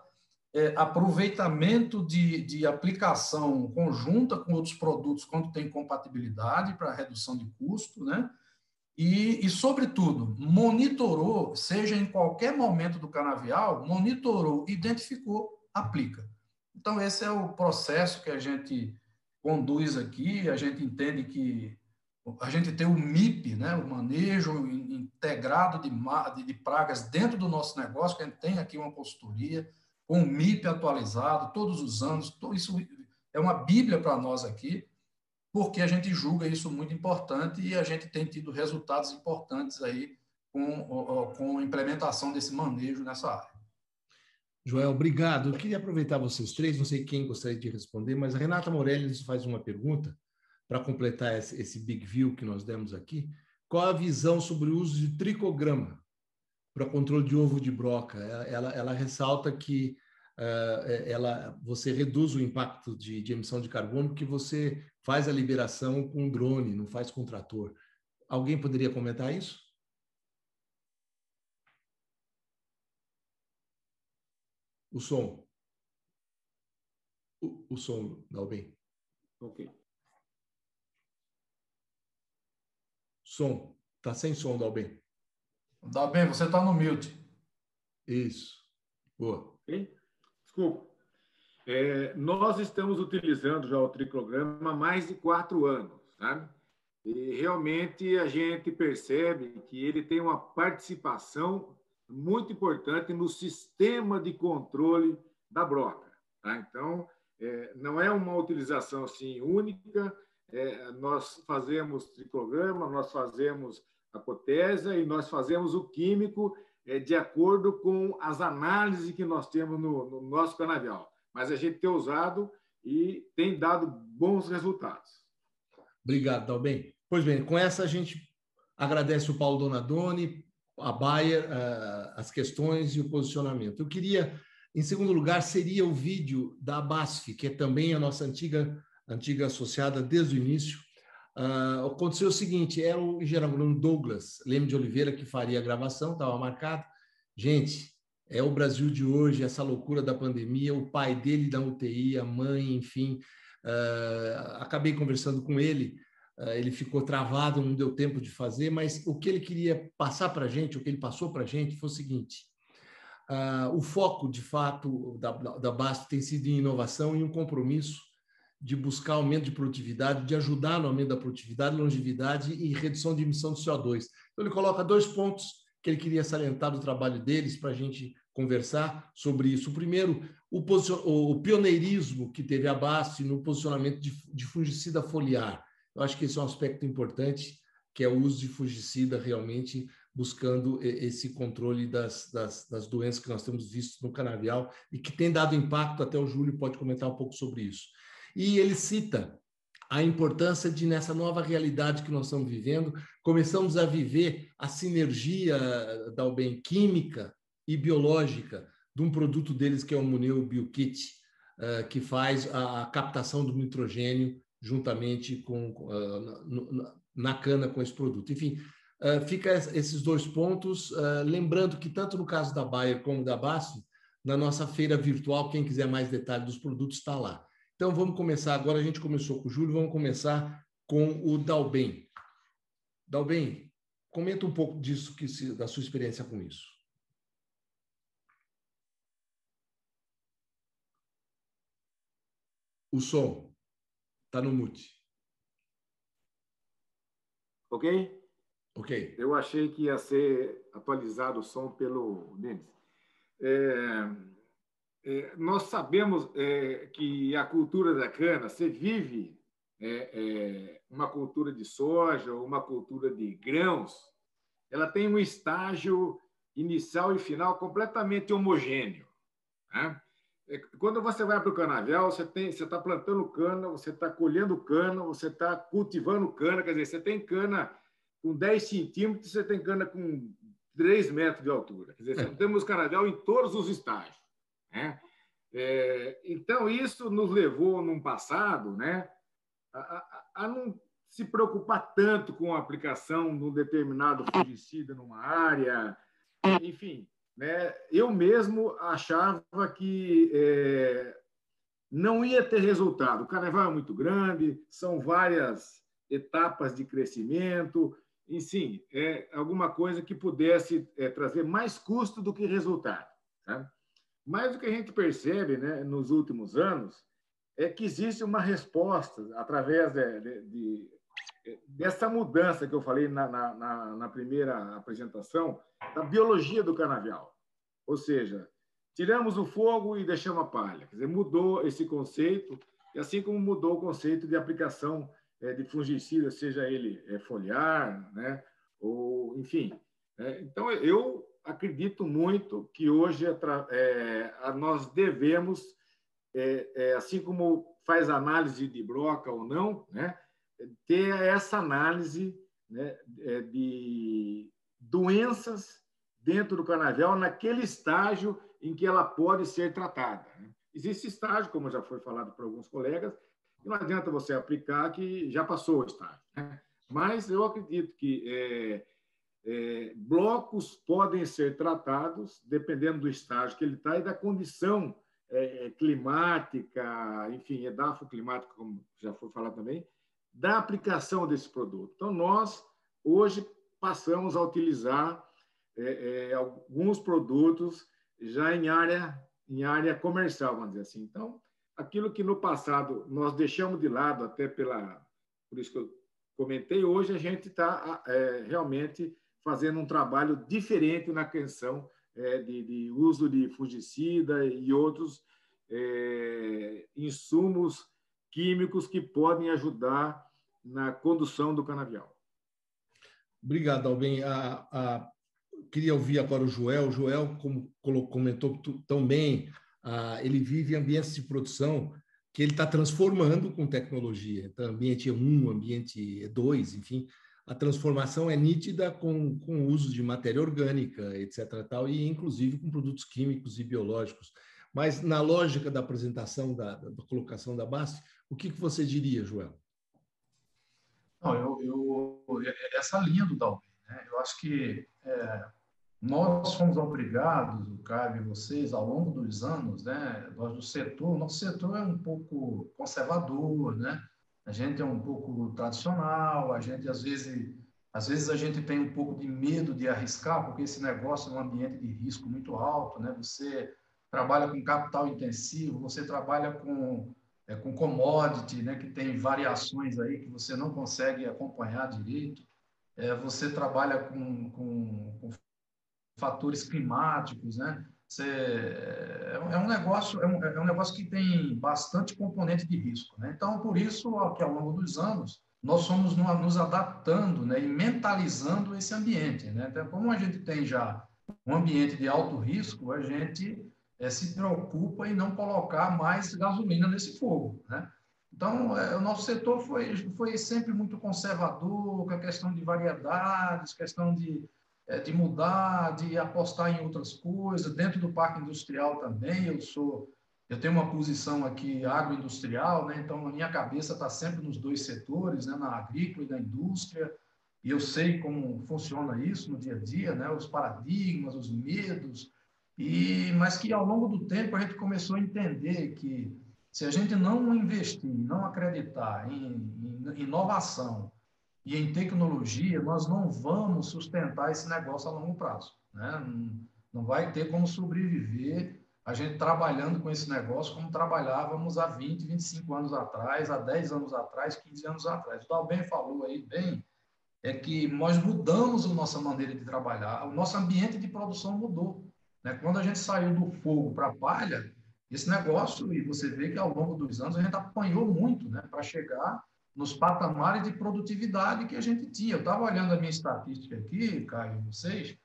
E: aproveitamento de aplicação conjunta com outros produtos quando tem compatibilidade para redução de custo, né? E, sobretudo, monitorou, seja em qualquer momento do canavial, monitorou, identificou, aplica. Então, esse é o processo que a gente conduz aqui. A gente entende que a gente ter o MIP, né, o manejo integrado de pragas dentro do nosso negócio, que a gente tem aqui uma consultoria, com o MIP atualizado todos os anos. Isso é uma bíblia para nós aqui, porque a gente julga isso muito importante e a gente tem tido resultados importantes aí com a implementação desse manejo nessa área.
A: Joel, obrigado. Eu queria aproveitar vocês três, não sei quem gostaria de responder, mas a Renata Morelli nos faz uma pergunta para completar esse big view que nós demos aqui. Qual a visão sobre o uso de tricograma para controle de ovo de broca? Ela ressalta que você reduz o impacto de emissão de carbono porque você faz a liberação com drone, não faz com trator. Alguém poderia comentar isso? O som. O som, Dalben.
D: Ok.
A: Som. Está sem som, Dalben.
E: Dalben, você está no mute.
A: Isso. Boa.
D: Okay. Desculpa. Nós estamos utilizando já o tricograma há mais de 4 anos, sabe? E realmente a gente percebe que ele tem uma participação muito importante no sistema de controle da broca. Tá? Então, não é uma utilização assim única. Nós fazemos tricograma, nós fazemos a cotésia e nós fazemos o químico de acordo com as análises que nós temos no nosso canavial. Mas a gente tem usado e tem dado bons resultados.
A: Obrigado, Dalben. Pois bem, com essa a gente agradece o Paulo Donadoni, a Bayer, as questões e o posicionamento. Eu queria, em segundo lugar, seria o vídeo da BASF, que é também a nossa antiga associada desde o início. Aconteceu o seguinte, era o engenheiro agrônomo Douglas Leme de Oliveira que faria a gravação, estava marcado. Gente, é o Brasil de hoje, essa loucura da pandemia, o pai dele da UTI, a mãe, enfim. Acabei conversando com ele, ele ficou travado, não deu tempo de fazer, mas o que ele queria passar para a gente, o que ele passou para a gente foi o seguinte: o foco, de fato, da BASF tem sido em inovação e um compromisso de buscar aumento de produtividade, de ajudar no aumento da produtividade, longevidade e redução de emissão de CO2. Então, ele coloca 2 pontos que ele queria salientar do trabalho deles para a gente conversar sobre isso. O primeiro, o pioneirismo que teve a BASF no posicionamento de fungicida foliar. Eu acho que esse é um aspecto importante, que é o uso de fungicida realmente buscando esse controle das doenças que nós temos visto no canavial e que tem dado impacto, até o Júlio pode comentar um pouco sobre isso. E ele cita a importância de, nessa nova realidade que nós estamos vivendo, começamos a viver a sinergia da bem química e biológica de um produto deles, que é o Muneu BioKit, que faz a captação do nitrogênio juntamente na cana com esse produto. Enfim, fica esses 2 pontos. Lembrando que tanto no caso da Bayer como da BASF, na nossa feira virtual, quem quiser mais detalhes dos produtos está lá. Então, vamos começar agora. A gente começou com o Júlio, vamos começar com o Dalben. Dalben, comenta um pouco disso, da sua experiência com isso. O som está no mute.
D: Ok?
A: Ok.
D: Eu achei que ia ser atualizado o som pelo Denis. Nós sabemos que a cultura da cana, você vive uma cultura de soja ou uma cultura de grãos, ela tem um estágio inicial e final completamente homogêneo. Né? Quando você vai para o canavial, você está plantando cana, você está colhendo cana, você está cultivando cana, quer dizer, você tem cana com 10 centímetros, você tem cana com 3 metros de altura. Quer dizer, temos canavial em todos os estágios. Né? Então, isso nos levou, num passado, né, a não se preocupar tanto com a aplicação de um determinado fungicida numa área. Enfim, né, eu mesmo achava que não ia ter resultado. O canavial é muito grande, são várias etapas de crescimento, enfim, alguma coisa que pudesse trazer mais custo do que resultado. Tá? Mas o que a gente percebe, né, nos últimos anos é que existe uma resposta através dessa mudança que eu falei na primeira apresentação, da biologia do canavial. Ou seja, tiramos o fogo e deixamos a palha. Quer dizer, mudou esse conceito, e assim como mudou o conceito de aplicação de fungicida, seja ele foliar, né? Ou, enfim. Então, eu acredito muito que hoje nós devemos, assim como faz análise de broca ou não, né? Ter essa análise, né, de doenças dentro do canavial naquele estágio em que ela pode ser tratada. Existe estágio, como já foi falado por alguns colegas, que não adianta você aplicar que já passou o estágio, né? Mas eu acredito que blocos podem ser tratados dependendo do estágio que ele está e da condição climática, enfim, edafoclimática, como já foi falado também, da aplicação desse produto. Então, nós, hoje, passamos a utilizar alguns produtos já em área comercial, vamos dizer assim. Então, aquilo que no passado nós deixamos de lado, até por isso que eu comentei, hoje a gente está realmente fazendo um trabalho diferente na questão de uso de fungicida e outros insumos químicos que podem ajudar na condução do canavial.
A: Obrigado, Dalben. Queria ouvir agora o Joel. O Joel, como comentou tão bem, ele vive em ambientes de produção que ele está transformando com tecnologia. Então, ambiente 1, ambiente 2, enfim, a transformação é nítida com o uso de matéria orgânica, etc., tal, e inclusive com produtos químicos e biológicos. Mas na lógica da apresentação, da colocação da BASF, o que você diria, Joel?
E: Não, essa linha do Dalben, né? Eu acho que nós fomos obrigados, o Caio e vocês, ao longo dos anos, né, nós do setor, nosso setor é um pouco conservador, né? A gente é um pouco tradicional, a gente às vezes a gente tem um pouco de medo de arriscar, porque esse negócio é um ambiente de risco muito alto, né? Você trabalha com capital intensivo, você trabalha com commodity, né, que tem variações aí que você não consegue acompanhar direito. Você trabalha com fatores climáticos, né? É um negócio que tem bastante componente de risco, né? Então, por isso que ao longo dos anos nós fomos nos adaptando, né, e mentalizando esse ambiente, né? Então, como a gente tem já um ambiente de alto risco, a gente se preocupa em não colocar mais gasolina nesse fogo, né? Então, o nosso setor foi sempre muito conservador, com a questão de variedades, questão de mudar, de apostar em outras coisas. Dentro do parque industrial também, eu tenho uma posição aqui agroindustrial, né? Então a minha cabeça está sempre nos dois setores, né? Na agrícola e na indústria, e eu sei como funciona isso no dia a dia, né? Os paradigmas, os medos, mas que ao longo do tempo a gente começou a entender que se a gente não investir, não acreditar em inovação e em tecnologia, nós não vamos sustentar esse negócio a longo prazo, né? Não vai ter como sobreviver a gente trabalhando com esse negócio como trabalhávamos há 20, 25 anos atrás, há 10 anos atrás, 15 anos atrás. O Dalben falou aí bem, que nós mudamos a nossa maneira de trabalhar, o nosso ambiente de produção mudou, né? Quando a gente saiu do fogo para a palha, esse negócio, e você vê que ao longo dos anos a gente apanhou muito, né, para chegar nos patamares de produtividade que a gente tinha. Eu estava olhando a minha estatística aqui, Caio, e vocês,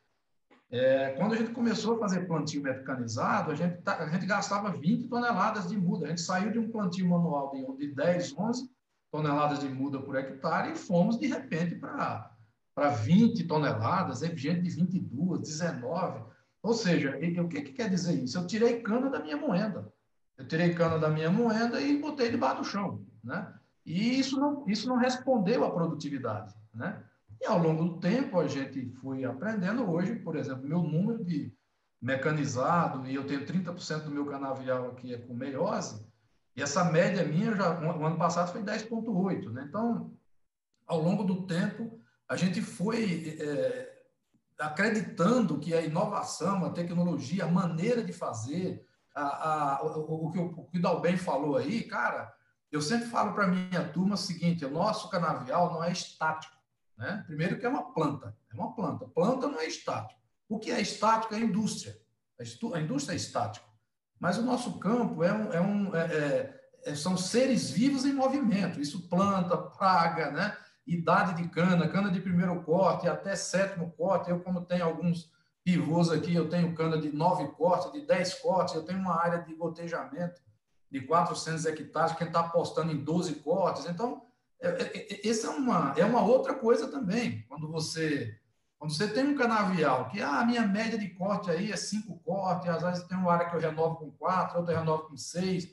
E: quando a gente começou a fazer plantio mecanizado, a gente gastava 20 toneladas de muda. A gente saiu de um plantio manual de 10, 11 toneladas de muda por hectare e fomos, de repente, para 20 toneladas, gente de 22, 19. Ou seja, o que quer dizer isso? Eu tirei cana da minha moenda. Eu tirei cana da minha moenda e botei debaixo do chão, né? E isso não respondeu à produtividade, né? E ao longo do tempo a gente foi aprendendo. Hoje, por exemplo, meu número de mecanizado, e eu tenho 30% do meu canavial aqui com meiose, e essa média minha, o ano passado foi 10,8, né? Então, ao longo do tempo, a gente foi acreditando que a inovação, a tecnologia, a maneira de fazer, o que o Dalben falou aí, cara, eu sempre falo para a minha turma o seguinte: o nosso canavial não é estático, né? Primeiro que é uma planta. Planta não é estático. O que é estático é a indústria. A indústria é estática. Mas o nosso campo são seres vivos em movimento. Isso planta, praga, né? Idade de cana, cana de primeiro corte até sétimo corte. Eu, como tenho alguns pivôs aqui, eu tenho cana de 9 cortes, de 10 cortes, eu tenho uma área de gotejamento de 400 hectares, quem está apostando em 12 cortes. Então, essa é uma outra coisa também. Quando você tem um canavial que a minha média de corte aí é 5 cortes, às vezes tem uma área que eu renovo com 4, outra eu renovo com 6,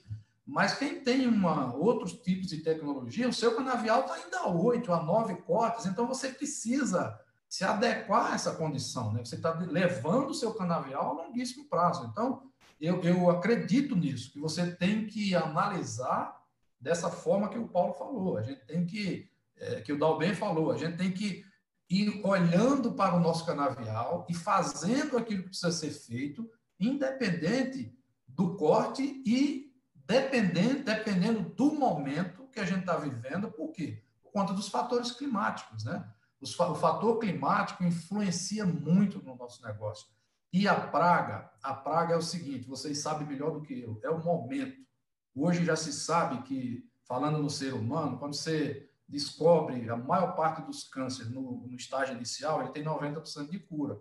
E: mas quem tem outros tipos de tecnologia, o seu canavial está ainda a 8, a 9 cortes, então você precisa se adequar a essa condição, né? Você está levando o seu canavial a longuíssimo prazo. Então, eu acredito nisso, que você tem que analisar dessa forma que o Paulo falou, a gente tem que o Dalben falou, a gente tem que ir olhando para o nosso canavial e fazendo aquilo que precisa ser feito, independente do corte e dependendo do momento que a gente está vivendo. Por quê? Por conta dos fatores climáticos, né? O fator climático influencia muito no nosso negócio. E a praga é o seguinte, vocês sabem melhor do que eu, é o momento. Hoje já se sabe que, falando no ser humano, quando você descobre a maior parte dos cânceres no estágio inicial, ele tem 90% de cura.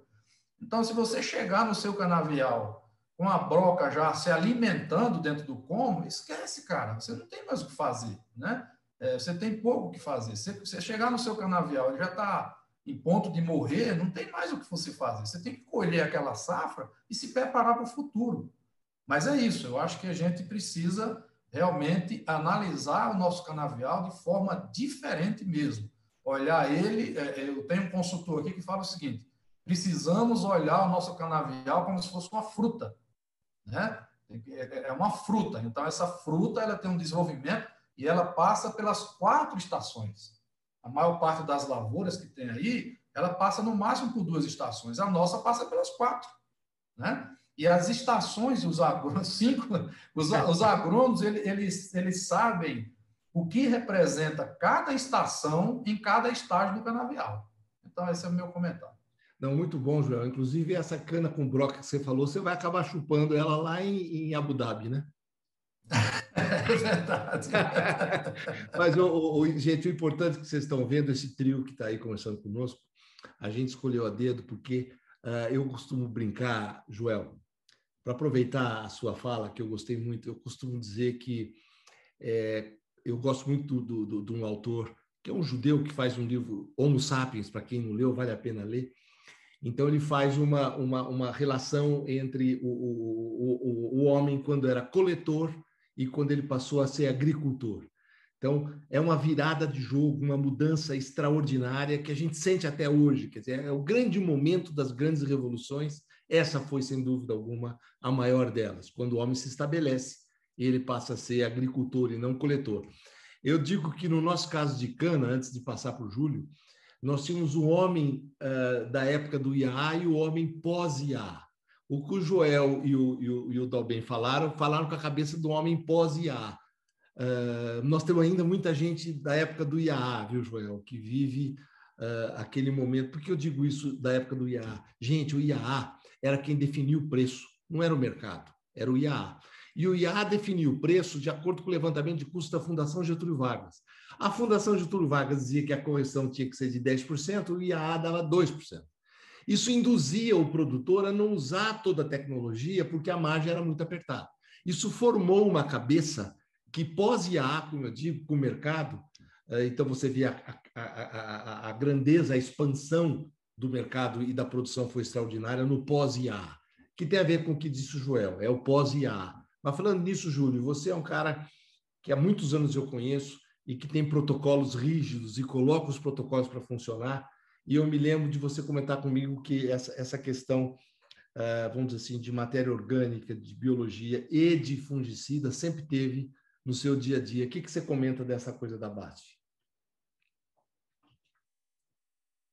E: Então, se você chegar no seu canavial com a broca já se alimentando dentro do como, esquece, cara, você não tem mais o que fazer, né? Você tem pouco o que fazer. Você chegar no seu canavial, ele já está em ponto de morrer, não tem mais o que você fazer. Você tem que colher aquela safra e se preparar para o futuro. Mas é isso, eu acho que a gente precisa realmente analisar o nosso canavial de forma diferente mesmo. Olhar ele, eu tenho um consultor aqui que fala o seguinte: precisamos olhar o nosso canavial como se fosse uma fruta, né? É uma fruta, então essa fruta ela tem um desenvolvimento e ela passa pelas 4 estações. A maior parte das lavouras que tem aí, ela passa no máximo por 2 estações, a nossa passa pelas 4, né? E as estações, os agrônomos, os agrônomos, eles sabem o que representa cada estação em cada estágio do canavial. Então, esse é o meu comentário.
A: Não, muito bom, Joel. Inclusive, essa cana com broca que você falou, você vai acabar chupando ela lá em Abu Dhabi, né?
E: É verdade.
A: Mas, gente, o importante é que vocês estão vendo, esse trio que está aí conversando conosco, a gente escolheu a dedo porque eu costumo brincar, Joel, para aproveitar a sua fala, que eu gostei muito, eu costumo dizer que eu gosto muito de um autor, que é um judeu que faz um livro, Homo Sapiens, para quem não leu, vale a pena ler. Então, ele faz uma relação entre o homem quando era coletor e quando ele passou a ser agricultor. Então, é uma virada de jogo, uma mudança extraordinária que a gente sente até hoje. Quer dizer, é o grande momento das grandes revoluções. Essa foi, sem dúvida alguma, a maior delas, quando o homem se estabelece e ele passa a ser agricultor e não coletor. Eu digo que, no nosso caso de cana, antes de passar para o Júlio, nós tínhamos o homem da época do IAA e o homem pós-IAA. O que o Joel e o Dalben falaram com a cabeça do homem pós-IAA. Nós temos ainda muita gente da época do IAA, viu, Joel, que vive aquele momento. Por que eu digo isso da época do IAA? Gente, o IAA era quem definia o preço, não era o mercado, era o IAA. E o IAA definiu o preço de acordo com o levantamento de custos da Fundação Getúlio Vargas. A Fundação Getúlio Vargas dizia que a correção tinha que ser de 10%, o IAA dava 2%. Isso induzia o produtor a não usar toda a tecnologia porque a margem era muito apertada. Isso formou uma cabeça que pós-IAA, como eu digo, com o mercado, então você vê a grandeza, a expansão do mercado e da produção foi extraordinária no pós-IAA, que tem a ver com o que disse o Joel, é o pós-IAA. Mas falando nisso, Júlio, você é um cara que há muitos anos eu conheço e que tem protocolos rígidos e coloca os protocolos para funcionar, e eu me lembro de você comentar comigo que essa questão, vamos dizer assim, de matéria orgânica, de biologia e de fungicida sempre teve no seu dia a dia. O que você comenta dessa coisa da BASF?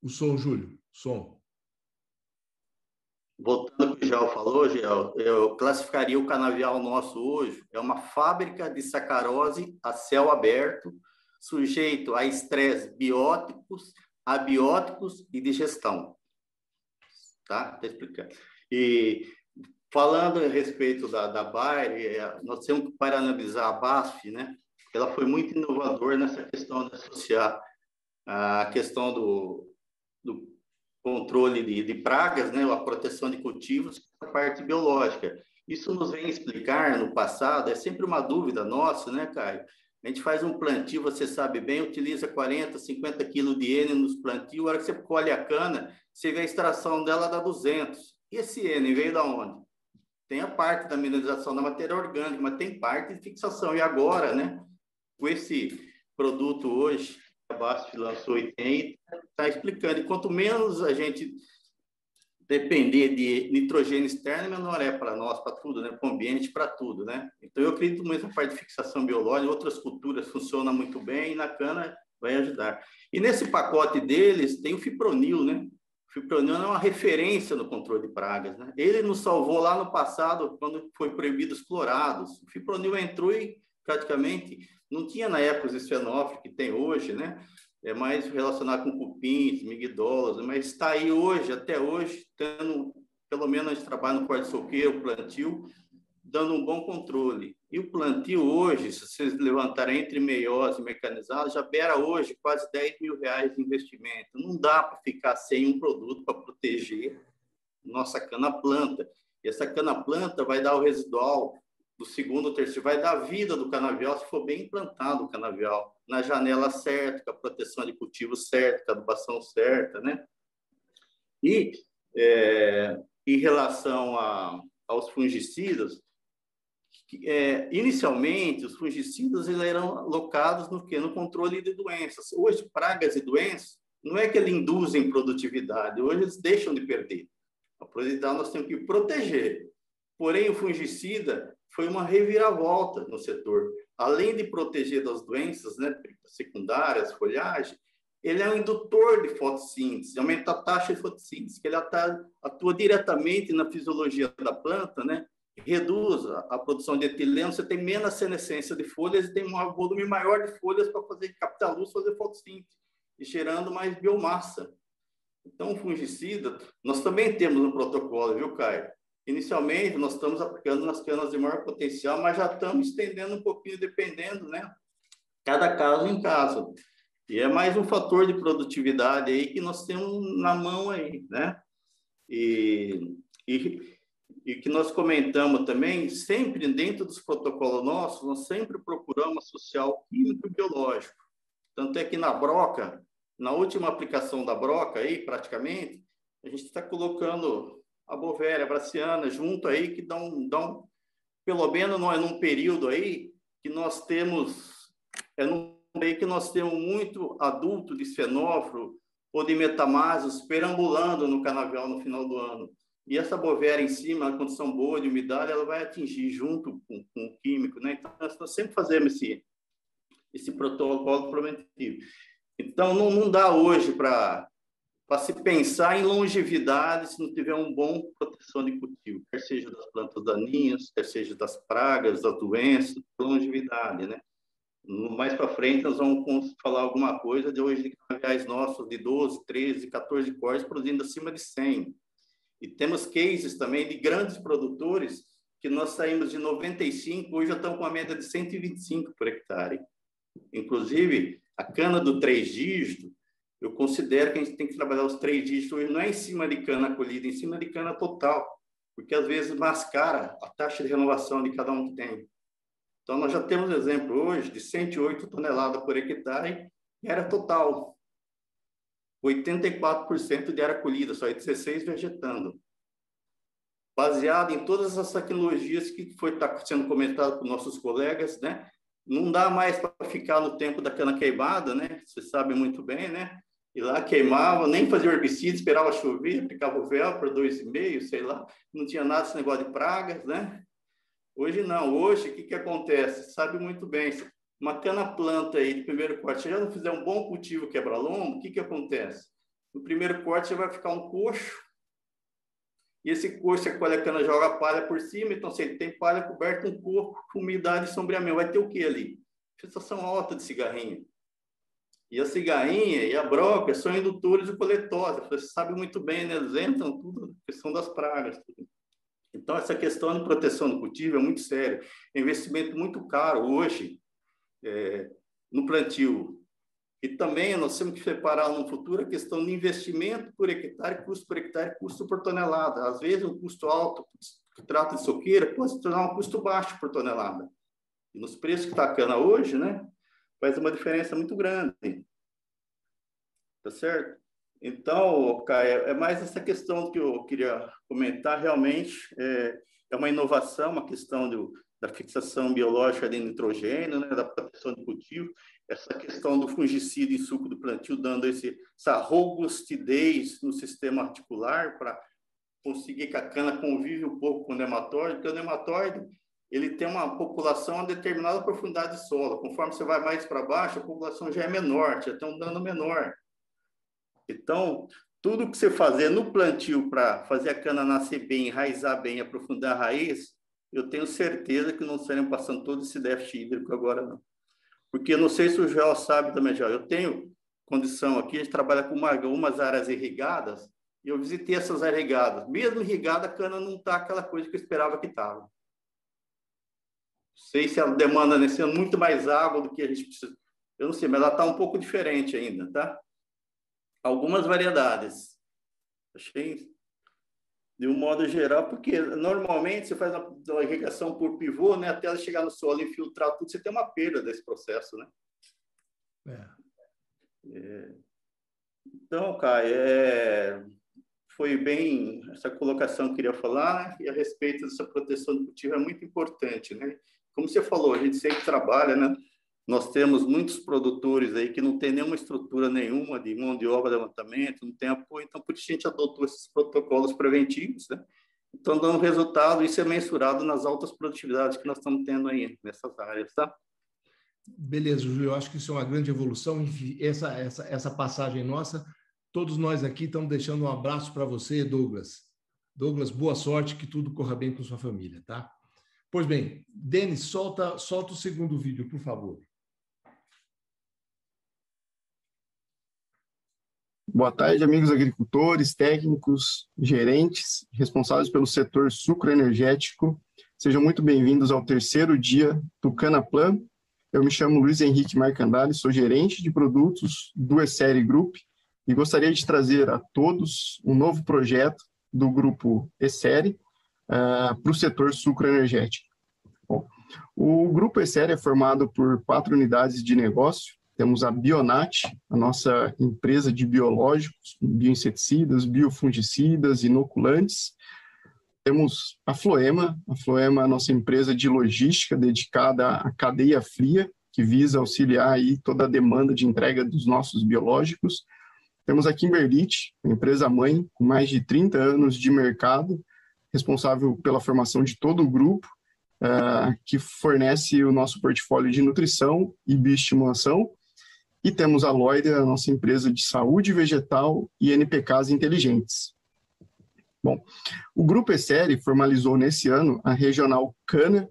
A: O som, Júlio, som.
C: voltando ao que o Gel falou, Gel, eu classificaria o canavial nosso hoje, é uma fábrica de sacarose a céu aberto, sujeito a estresse bióticos, abióticos e digestão. Tá? Estou explicando. E falando a respeito da Bayer, nós temos que analisar a BASF, né? Ela foi muito inovadora nessa questão de associar a questão do controle de pragas, né? A proteção de cultivos, a parte biológica. Isso nos vem explicar no passado, é sempre uma dúvida nossa, né, Caio? A gente faz um plantio, você sabe bem, utiliza 40, 50 quilos de N nos plantios, a hora que você colhe a cana, você vê a extração dela dá 200. E esse N veio da onde? Tem a parte da mineralização da matéria orgânica, mas tem parte de fixação. E agora, né, com esse produto hoje, a BASF lançou e tem, está explicando. E quanto menos a gente depender de nitrogênio externo, menor é para nós, para tudo, né? Para o ambiente, para tudo, né? Então, eu acredito muito na parte de fixação biológica, outras culturas funcionam muito bem e na cana vai ajudar. E nesse pacote deles tem o fipronil, né? O fipronil é uma referência no controle de pragas, né? Ele nos salvou lá no passado, quando foi proibido os clorados. O fipronil entrou e praticamente não tinha na época os esfenófilos que tem hoje, né? É mais relacionado com cupins, migdolas, mas está aí hoje, até hoje, tendo, pelo menos a gente trabalha no corte-soqueiro, plantio, dando um bom controle. E o plantio hoje, se vocês levantarem entre meiose e mecanizado, já beira hoje quase R$10 mil de investimento. Não dá para ficar sem um produto para proteger nossa cana-planta. E essa cana-planta vai dar o residual do segundo ou terceiro, vai dar vida do canavial se for bem implantado o canavial, na janela certa, com a proteção de cultivo certa, com a adubação certa, né? E em relação aos fungicidas, inicialmente os fungicidas eles eram alocados no quê? No controle de doenças. Hoje, pragas e doenças, não é que eles induzem produtividade, hoje eles deixam de perder. A produtividade nós temos que proteger. Porém, o fungicida foi uma reviravolta no setor. Além de proteger das doenças, né, secundárias, folhagem, ele é um indutor de fotossíntese, aumenta a taxa de fotossíntese, que ele atua diretamente na fisiologia da planta, né, reduz a produção de etileno, você tem menos senescência de folhas e tem um volume maior de folhas para captar luz, fazer fotossíntese, e gerando mais biomassa. Então, o fungicida, nós também temos um protocolo, viu, Caio? Inicialmente, nós estamos aplicando nas canas de maior potencial, mas já estamos estendendo um pouquinho, dependendo, né? Cada caso em caso. E é mais um fator de produtividade aí que nós temos na mão aí, né? E que nós comentamos também, sempre dentro dos protocolos nossos, nós sempre procuramos associar o químico e biológico. Tanto é que na broca, na última aplicação da broca aí, praticamente, a gente está colocando a Bovéria, a Brassiana, junto aí, que dão pelo menos num período aí, que nós temos, muito adulto de esfenófilo ou de metamásios perambulando no canavial no final do ano. E essa Bovéria em cima, a condição boa de umidade, ela vai atingir junto com o químico, né? Então, nós sempre fazemos esse protocolo preventivo. Então, não dá hoje para se pensar em longevidade se não tiver um bom proteção de cultivo, quer seja das plantas daninhas, quer seja das pragas, das doenças, longevidade, né? Mais para frente, nós vamos falar alguma coisa de hoje de canaviais nossos de 12, 13, 14 cortes produzindo acima de 100. E temos cases também de grandes produtores que nós saímos de 95, hoje já estamos com uma média de 125 por hectare. Inclusive, a cana do 3 dígitos, eu considero que a gente tem que trabalhar os 3 dígitos hoje, não é em cima de cana colhida, é em cima de cana total, porque às vezes mascara a taxa de renovação de cada um que tem. Então, nós já temos exemplo hoje de 108 toneladas por hectare, e era total. 84% de área colhida, só 16 vegetando. Baseado em todas as tecnologias que está sendo comentado por nossos colegas, né? Não dá mais para ficar no tempo da cana queimada, né? Você sabe muito bem, né? E lá queimava, nem fazia herbicida, esperava chover, aplicava o véu para 2,5, sei lá. Não tinha nada desse negócio de pragas, né? Hoje não. Hoje, o que acontece? Você sabe muito bem. Uma cana-planta aí de primeiro corte, se já não fizer um bom cultivo quebra-lombo, o que acontece? No primeiro corte, você vai ficar um coxo, e esse couro você colhe a cana, joga a palha por cima, então se ele tem palha coberta um coco com umidade e sombreamento, vai ter o que ali? Fixação alta de cigarrinha. E a cigarrinha e a broca são indutores de coletose. Você sabe muito bem, né? Eles entram tudo, questão das pragas. Tudo. Então, essa questão de proteção do cultivo é muito séria. É um investimento muito caro hoje no plantio. E também nós temos que separar no futuro a questão de investimento por hectare, custo por tonelada. Às vezes, um custo alto que trata de soqueira pode se tornar um custo baixo por tonelada. E nos preços que está a cana hoje, né? Faz uma diferença muito grande. Tá certo? Então, Caio, é mais essa questão que eu queria comentar. Realmente é uma inovação, uma questão da fixação biológica de nitrogênio, né, da proteção do cultivo, essa questão do fungicida em suco do plantio, dando essa robustez no sistema articular para conseguir que a cana convive um pouco com o nematóide, porque o nematóide ele tem uma população a determinada profundidade de solo. Conforme você vai mais para baixo, a população já é menor, já tem um dano menor. Então, tudo que você fazer no plantio para fazer a cana nascer bem, enraizar bem, aprofundar a raiz, eu tenho certeza que não estaremos passando todo esse déficit hídrico agora, não. Porque eu não sei se o Joel sabe também, Joel, eu tenho condição aqui, a gente trabalha com algumas áreas irrigadas, e eu visitei essas áreas irrigadas. Mesmo irrigada, a cana não está aquela coisa que eu esperava que estava. Sei se ela demanda nesse ano muito mais água do que a gente precisa. Eu não sei, mas ela está um pouco diferente ainda, tá? Algumas variedades. Achei, de um modo geral, porque normalmente você faz uma irrigação por pivô, né? Até ela chegar no solo, infiltrar tudo, você tem uma perda desse processo, né? Então, Caio, foi bem essa colocação que eu queria falar, né? E a respeito dessa proteção do cultivo é muito importante, né? Como você falou, a gente sempre trabalha, né? Nós temos muitos produtores aí que não tem nenhuma estrutura nenhuma de mão de obra, levantamento, não tem apoio, então por isso a gente adotou esses protocolos preventivos, né? Então, dando resultado, isso é mensurado nas altas produtividades que nós estamos tendo aí nessas áreas, tá?
A: Beleza, Júlio, eu acho que isso é uma grande evolução. Enfim, essa passagem nossa, todos nós aqui estamos deixando um abraço para você, Douglas. Douglas, boa sorte, que tudo corra bem com sua família, tá? Pois bem, Denis, solta o segundo vídeo, por favor.
F: Boa tarde, amigos agricultores, técnicos, gerentes, responsáveis pelo setor sucroenergético. Sejam muito bem-vindos ao terceiro dia do Canaplan. Eu me chamo Luiz Henrique Marcandali, sou gerente de produtos do ESSERI Group e gostaria de trazer a todos um novo projeto do grupo ESSERI para o setor sucroenergético. Bom, o grupo ESSERI é formado por 4 unidades de negócio. Temos a Bionat, a nossa empresa de biológicos, bioinseticidas, biofungicidas, inoculantes. Temos a Floema é a nossa empresa de logística dedicada à cadeia fria, que visa auxiliar aí toda a demanda de entrega dos nossos biológicos. Temos a Kimberlite, a empresa mãe, com mais de 30 anos de mercado, responsável pela formação de todo o grupo, que fornece o nosso portfólio de nutrição e bioestimulação. E temos a Loida, a nossa empresa de saúde vegetal e NPKs inteligentes. Bom, o Grupo ESSERI formalizou nesse ano a Regional Cana,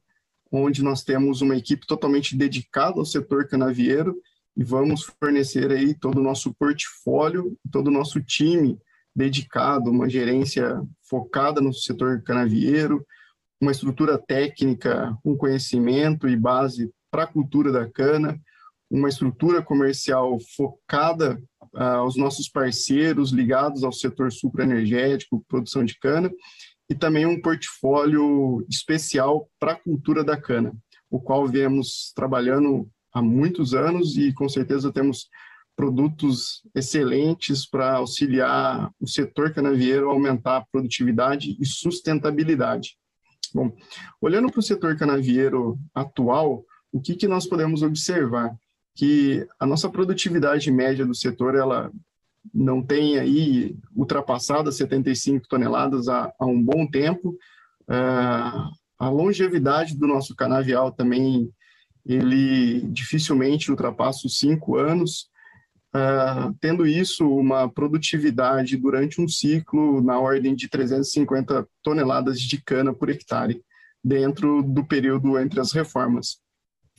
F: onde nós temos uma equipe totalmente dedicada ao setor canavieiro e vamos fornecer aí todo o nosso portfólio, todo o nosso time dedicado, uma gerência focada no setor canavieiro, uma estrutura técnica, um conhecimento e base para a cultura da cana, uma estrutura comercial focada aos nossos parceiros ligados ao setor sucroenergético, produção de cana, e também um portfólio especial para a cultura da cana, o qual viemos trabalhando há muitos anos e com certeza temos produtos excelentes para auxiliar o setor canavieiro a aumentar a produtividade e sustentabilidade. Bom, olhando para o setor canavieiro atual, o que nós podemos observar? Que a nossa produtividade média do setor, ela não tem aí ultrapassado as 75 toneladas há um bom tempo. A longevidade do nosso canavial também, ele dificilmente ultrapassa os 5 anos. tendo isso uma produtividade durante um ciclo na ordem de 350 toneladas de cana por hectare, dentro do período entre as reformas.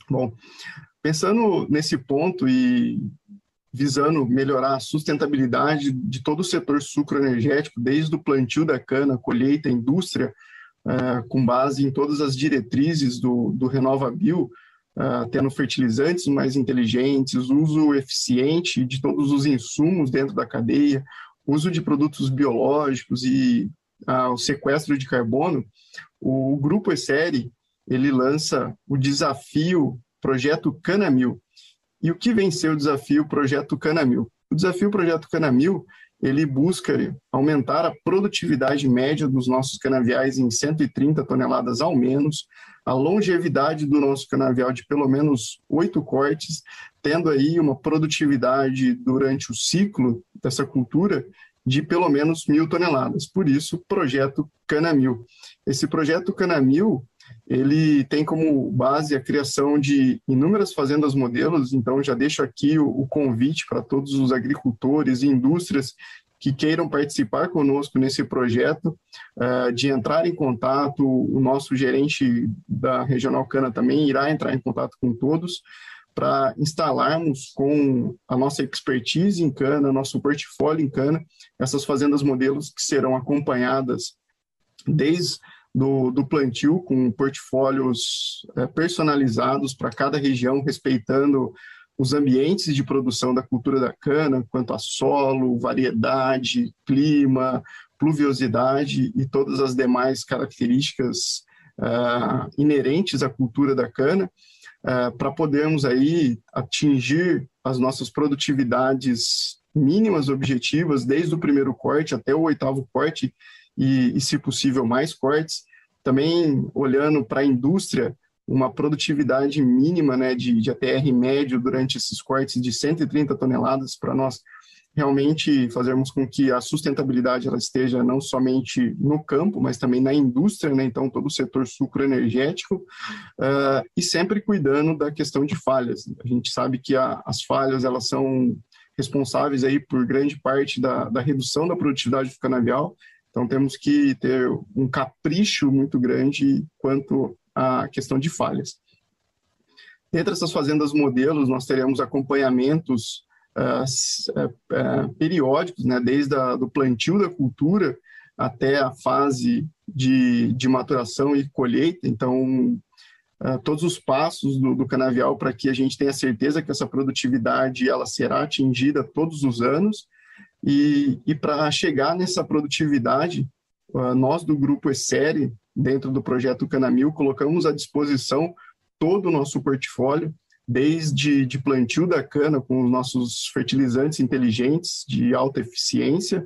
F: Bom, pensando nesse ponto e visando melhorar a sustentabilidade de todo o setor sucroenergético, desde o plantio da cana, colheita, indústria, com base em todas as diretrizes do RenovaBio, tendo fertilizantes mais inteligentes, uso eficiente de todos os insumos dentro da cadeia, uso de produtos biológicos e o sequestro de carbono, o Grupo ESSERI, ele lança o desafio Projeto Cana-Mil. E o que vem ser o desafio Projeto Cana-Mil? O desafio Projeto Cana-Mil, ele busca aumentar a produtividade média dos nossos canaviais em 130 toneladas ao menos, a longevidade do nosso canavial de pelo menos 8 cortes, tendo aí uma produtividade durante o ciclo dessa cultura de pelo menos 1.000 toneladas. Por isso, Projeto Cana-Mil. Esse Projeto Cana-Mil, ele tem como base a criação de inúmeras fazendas modelos, então já deixo aqui o convite para todos os agricultores e indústrias que queiram participar conosco nesse projeto, de entrar em contato. O nosso gerente da Regional Cana também irá entrar em contato com todos, para instalarmos com a nossa expertise em cana, nosso portfólio em cana, essas fazendas modelos que serão acompanhadas desde do plantio, com portfólios personalizados para cada região, respeitando os ambientes de produção da cultura da cana, quanto a solo, variedade, clima, pluviosidade e todas as demais características inerentes à cultura da cana, para podermos aí atingir as nossas produtividades mínimas objetivas, desde o primeiro corte até o 8º corte, e, se possível, mais cortes. Também olhando para a indústria, uma produtividade mínima, né, de ATR médio durante esses cortes de 130 toneladas, para nós realmente fazermos com que a sustentabilidade ela esteja não somente no campo, mas também na indústria, né, então todo o setor sucroenergético, e sempre cuidando da questão de falhas. A gente sabe que as falhas elas são responsáveis aí por grande parte da redução da produtividade do canavial. Então, temos que ter um capricho muito grande quanto à questão de falhas. Dentre essas fazendas modelos, nós teremos acompanhamentos periódicos, né, desde do plantio da cultura até a fase de maturação e colheita. Então, todos os passos do canavial para que a gente tenha certeza que essa produtividade ela será atingida todos os anos. E para chegar nessa produtividade, nós do Grupo ESSERI, dentro do Projeto Cana-Mil, colocamos à disposição todo o nosso portfólio, desde de plantio da cana com os nossos fertilizantes inteligentes de alta eficiência,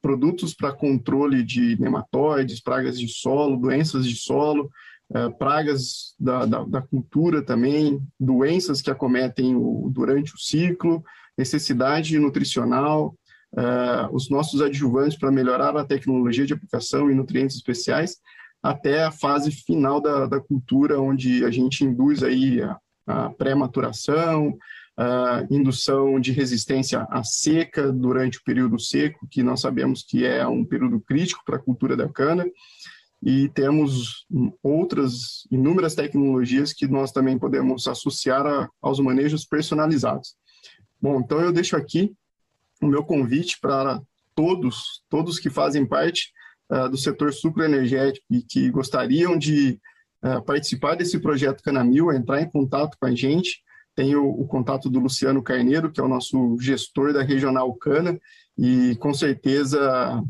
F: produtos para controle de nematóides, pragas de solo, doenças de solo, pragas da cultura também, doenças que acometem durante o ciclo, necessidade nutricional, os nossos adjuvantes para melhorar a tecnologia de aplicação e nutrientes especiais, até a fase final da cultura, onde a gente induz aí a pré-maturação, a indução de resistência à seca durante o período seco, que nós sabemos que é um período crítico para a cultura da cana, e temos outras inúmeras tecnologias que nós também podemos associar aos manejos personalizados. Bom, então eu deixo aqui o meu convite para todos que fazem parte do setor sucroenergético e que gostariam de participar desse projeto Cana-Mil, entrar em contato com a gente. Tem o contato do Luciano Carneiro, que é o nosso gestor da Regional Cana, e com certeza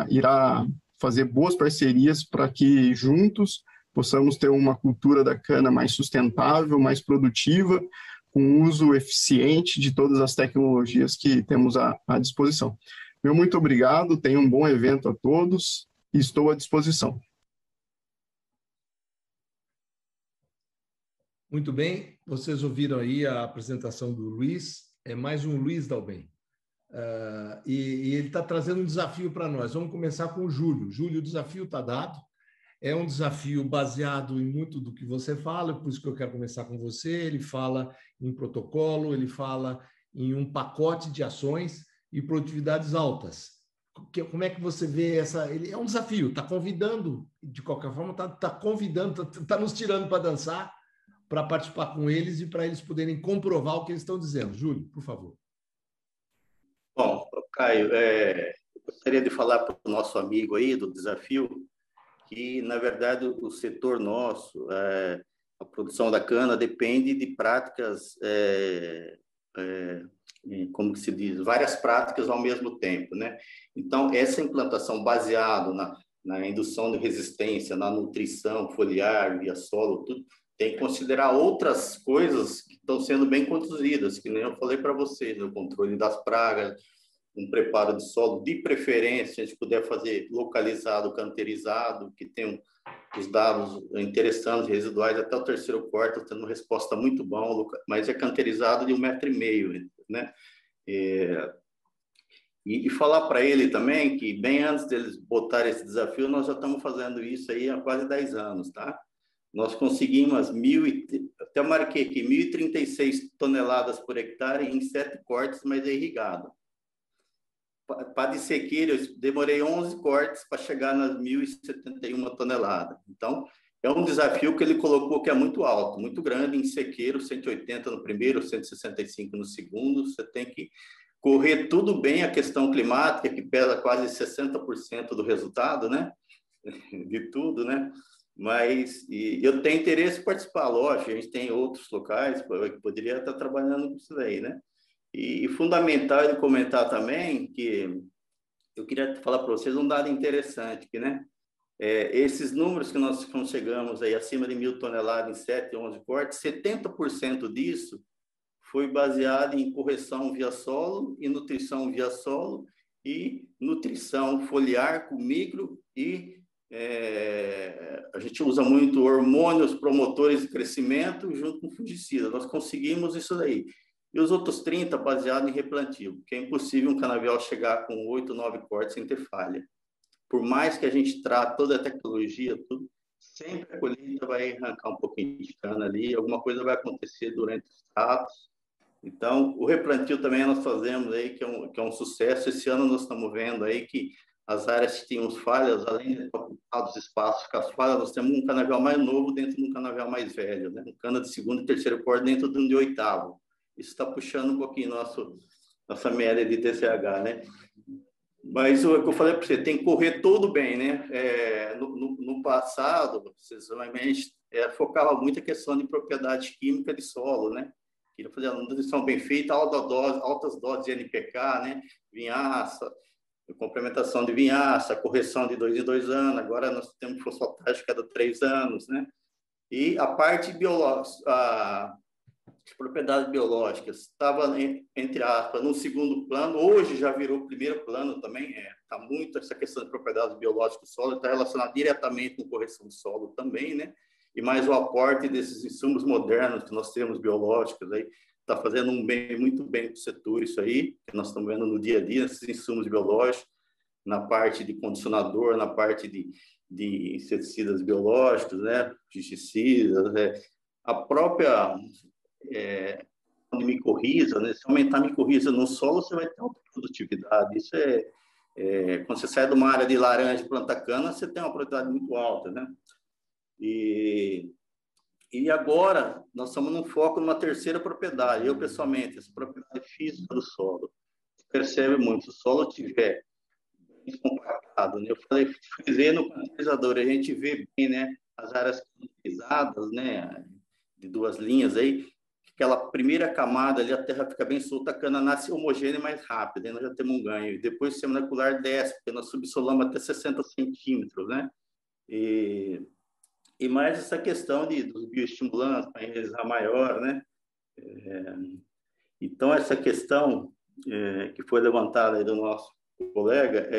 F: irá fazer boas parcerias para que juntos possamos ter uma cultura da cana mais sustentável, mais produtiva, com uso eficiente de todas as tecnologias que temos à disposição. Meu muito obrigado, tenha um bom evento a todos e estou à disposição.
A: Muito bem, vocês ouviram aí a apresentação do Luiz, é mais um Luiz Dalben. E ele está trazendo um desafio para nós. Vamos começar com o Júlio. Júlio, o desafio está dado. É um desafio baseado em muito do que você fala, por isso que eu quero começar com você. Ele fala em protocolo, ele fala em um pacote de ações e produtividades altas. Como é que você vê essa... Ele é um desafio, está convidando, de qualquer forma, está convidando, está nos tirando para dançar, para participar com eles e para eles poderem comprovar o que eles estão dizendo. Júlio, por favor.
C: Bom, Caio, eu gostaria de falar para o nosso amigo aí do desafio que, na verdade, o setor nosso, a produção da cana, depende de práticas, como se diz, várias práticas ao mesmo tempo, né? Então, essa implantação baseada na indução de resistência, na nutrição foliar, via solo, tudo, tem que considerar outras coisas que estão sendo bem conduzidas, que nem eu falei para vocês, né? O controle das pragas, um preparo de solo, de preferência, se a gente puder fazer localizado, canterizado, que tem os dados interessantes, residuais, até o terceiro quarto, tendo resposta muito bom, mas é canterizado de 1,5 m, né? E falar para ele também que, bem antes deles botarem esse desafio, nós já estamos fazendo isso aí há quase 10 anos, tá? Nós conseguimos até eu marquei aqui, 1.036 toneladas por hectare em 7 cortes, mas é irrigado. Para de sequeira, eu demorei 11 cortes para chegar nas 1.071 toneladas. Então, é um desafio que ele colocou que é muito alto, muito grande em sequeiro, 180 no primeiro, 165 no segundo. Você tem que correr tudo bem a questão climática, que pesa quase 60% do resultado, né? De tudo, né? Mas eu tenho interesse em participar, lógico, a gente tem outros locais que poderia estar trabalhando com isso daí, né? E fundamental ele comentar também que eu queria falar para vocês um dado interessante, que, né? Esses números que nós chegamos aí acima de 1.000 toneladas em 7, 11 cortes, 70% disso foi baseado em correção via solo e nutrição via solo e nutrição foliar com micro e a gente usa muito hormônios promotores de crescimento junto com fungicida. Nós conseguimos isso daí. E os outros 30 baseado em replantio, porque é impossível um canavial chegar com 8, 9 cortes sem ter falha. Por mais que a gente trate toda a tecnologia, tudo, sempre a colheita vai arrancar um pouquinho de cana ali, alguma coisa vai acontecer durante os tratos. Então, o replantio também nós fazemos aí, que é um sucesso. Esse ano nós estamos vendo aí que as áreas que tinham falhas, além de ocupar os espaços com as falhas, nós temos um canavial mais novo dentro de um canavial mais velho, né? Um cana de segundo e terceiro corte dentro de um de oitavo. Isso está puxando um pouquinho nossa média de TCH, né? Mas o que eu falei para você, tem que correr tudo bem, né? No passado, vocês focava muito a questão de propriedade química de solo, né? Queria fazer uma nutrição bem feita, altas doses de NPK, né? Vinhaça, complementação de vinhaça, correção de 2 em 2 anos. Agora nós temos fosfatagem cada 3 anos, né? E a parte biológica, as propriedades biológicas estava, entre aspas, no segundo plano, hoje já virou primeiro plano também, está muito essa questão de propriedades biológicas do solo, está relacionada diretamente com correção do solo também, né? E mais o aporte desses insumos modernos que nós temos biológicos aí, está fazendo muito bem para o setor isso aí, que nós estamos vendo no dia a dia, esses insumos biológicos, na parte de condicionador, na parte de inseticidas biológicos, né? Pesticidas, a própria de micorriza, né? Se aumentar a micorriza no solo, você vai ter alta produtividade. Isso quando você sai de uma área de laranja e planta cana, você tem uma produtividade muito alta, né? E agora nós estamos num foco numa terceira propriedade. Eu, pessoalmente, essa propriedade física do solo, você percebe muito. Se o solo tiver compactado, né? Eu frisei no canalizador, a gente vê bem, né? As áreas canalizadas, né? De 2 linhas aí, aquela primeira camada ali, a terra fica bem solta, a cana nasce homogênea e mais rápida, aí nós já temos um ganho. E depois o sistema molecular desce, porque nós subsolamos até 60 centímetros, né? E mais essa questão dos bioestimulantes para enraizar maior, né? Então, essa questão que foi levantada aí do nosso colega,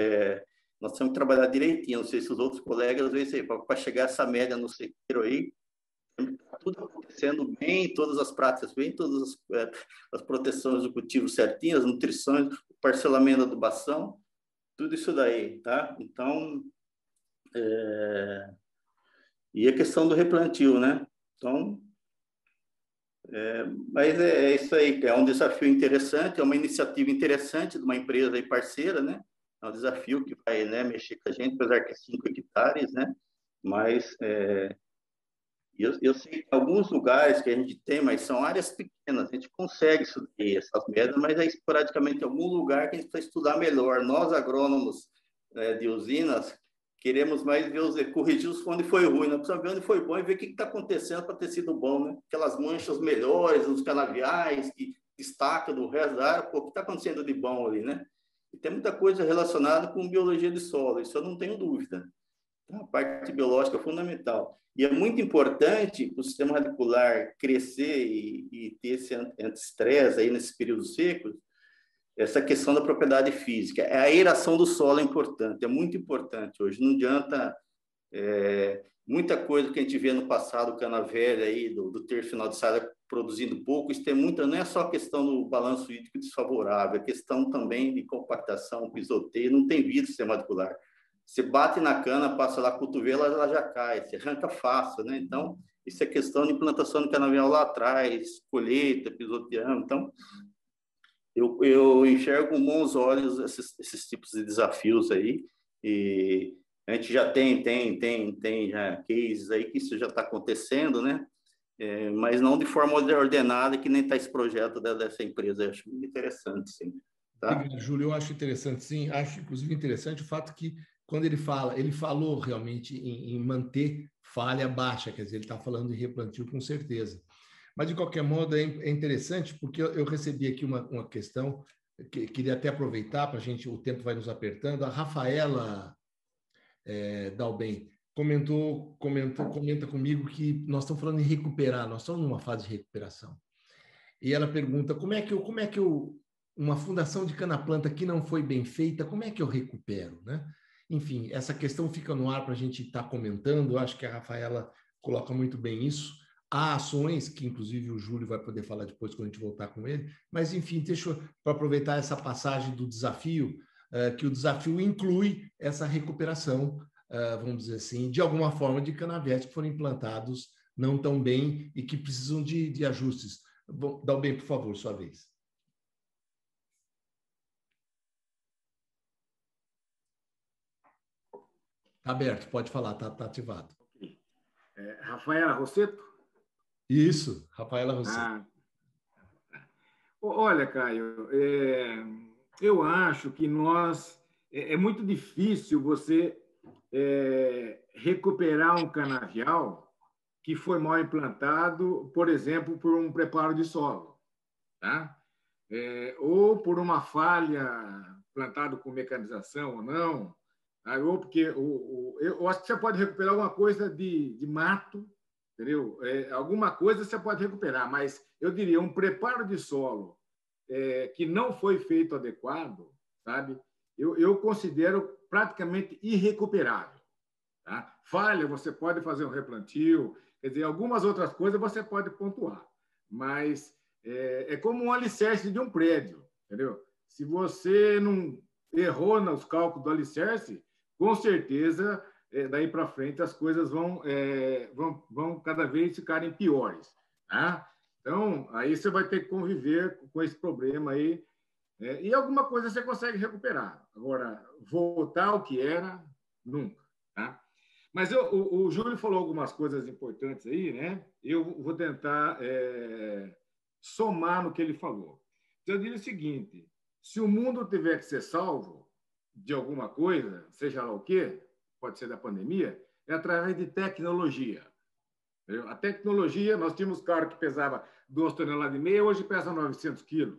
C: nós temos que trabalhar direitinho. Não sei se os outros colegas veem isso aí, para chegar a essa média no sequeiro aí, tudo acontecendo bem, todas as práticas bem, todas as proteções do cultivo certinhas, as nutrições, o parcelamento da adubação, tudo isso daí, tá? Então, e a questão do replantio, né? Então, Mas é isso aí, é um desafio interessante, é uma iniciativa interessante de uma empresa aí parceira, né? É um desafio que vai, né, mexer com a gente, apesar que é 5 hectares, né? Mas eu sei que alguns lugares que a gente tem, mas são áreas pequenas, a gente consegue subir essas médias, mas é esporadicamente em algum lugar que a gente precisa estudar melhor. Nós, agrônomos de usinas, queremos mais ver corrigir onde foi ruim, nós precisamos ver onde foi bom e ver o que está acontecendo para ter sido bom, né? Aquelas manchas melhores, os canaviais que destacam do resto da área, pô, o que está acontecendo de bom ali, né? E tem muita coisa relacionada com biologia de solo, isso eu não tenho dúvida. A parte biológica é fundamental. E é muito importante para o sistema radicular crescer e ter esse anti-estresse aí nesses períodos secos, essa questão da propriedade física. A aeração do solo é importante, é muito importante hoje. Não adianta muita coisa que a gente vê no passado, cana velha aí, do terço final de safra produzindo pouco, isso tem muita, não é só a questão do balanço hídrico desfavorável, é questão também de compactação, pisoteio, não tem vida no sistema radicular. Você bate na cana, passa lá a cotovelo, ela já cai, você arranca fácil, né? Então, isso é questão de implantação de canavial lá atrás, colheita, pisoteando. Então, eu enxergo com bons olhos esses tipos de desafios aí, e a gente já tem já cases aí que isso já está acontecendo, né? Mas não de forma ordenada, que nem está esse projeto dessa empresa. Eu acho muito interessante, sim. Tá?
A: Júlio, eu acho interessante, sim. Acho, inclusive, interessante o fato que, quando ele falou realmente em manter falha baixa, quer dizer, ele está falando em replantio com certeza. Mas, de qualquer modo, é interessante, porque eu recebi aqui uma questão, que queria até aproveitar para a gente, o tempo vai nos apertando. A Rafaela Dalben comenta comigo que nós estamos falando em recuperar, nós estamos numa fase de recuperação. E ela pergunta, como é que uma fundação de cana-planta que não foi bem feita, como é que eu recupero, né? Enfim, essa questão fica no ar para a gente estar comentando. Eu acho que a Rafaela coloca muito bem isso. Há ações que, inclusive, o Júlio vai poder falar depois quando a gente voltar com ele. Mas, enfim, deixa eu aproveitar essa passagem do desafio, que o desafio inclui essa recuperação, vamos dizer assim, de alguma forma, de canaviais que foram implantados não tão bem e que precisam de ajustes. Bom, Dalben, por favor, sua vez. Está aberto, pode falar, está ativado.
D: Rafaela Rosseto?
A: Isso, Rafaela Rosseto.
D: Olha, Caio, eu acho que é muito difícil você recuperar um canavial que foi mal implantado, por exemplo, por um preparo de solo, tá? Ou por uma falha plantado com mecanização ou não, ou porque eu acho que você pode recuperar alguma coisa de mato, entendeu? Alguma coisa você pode recuperar, mas eu diria um preparo de solo que não foi feito adequado, sabe? Eu considero praticamente irrecuperável. Tá? Falha, você pode fazer um replantio, quer dizer, algumas outras coisas você pode pontuar, mas é como um alicerce de um prédio, entendeu? Se você não errou nos cálculos do alicerce, com certeza, daí para frente, as coisas vão cada vez ficarem piores. Tá? Então, aí você vai ter que conviver com esse problema aí, e alguma coisa você consegue recuperar. Agora, voltar ao que era, nunca. Tá? Mas o Júlio falou algumas coisas importantes aí, né? Eu vou tentar somar no que ele falou. Então, eu diria o seguinte, se o mundo tiver que ser salvo de alguma coisa, seja lá o quê, pode ser da pandemia, é através de tecnologia. Entendeu? A tecnologia, nós tínhamos carro que pesava 2,5 toneladas, hoje pesa 900 quilos.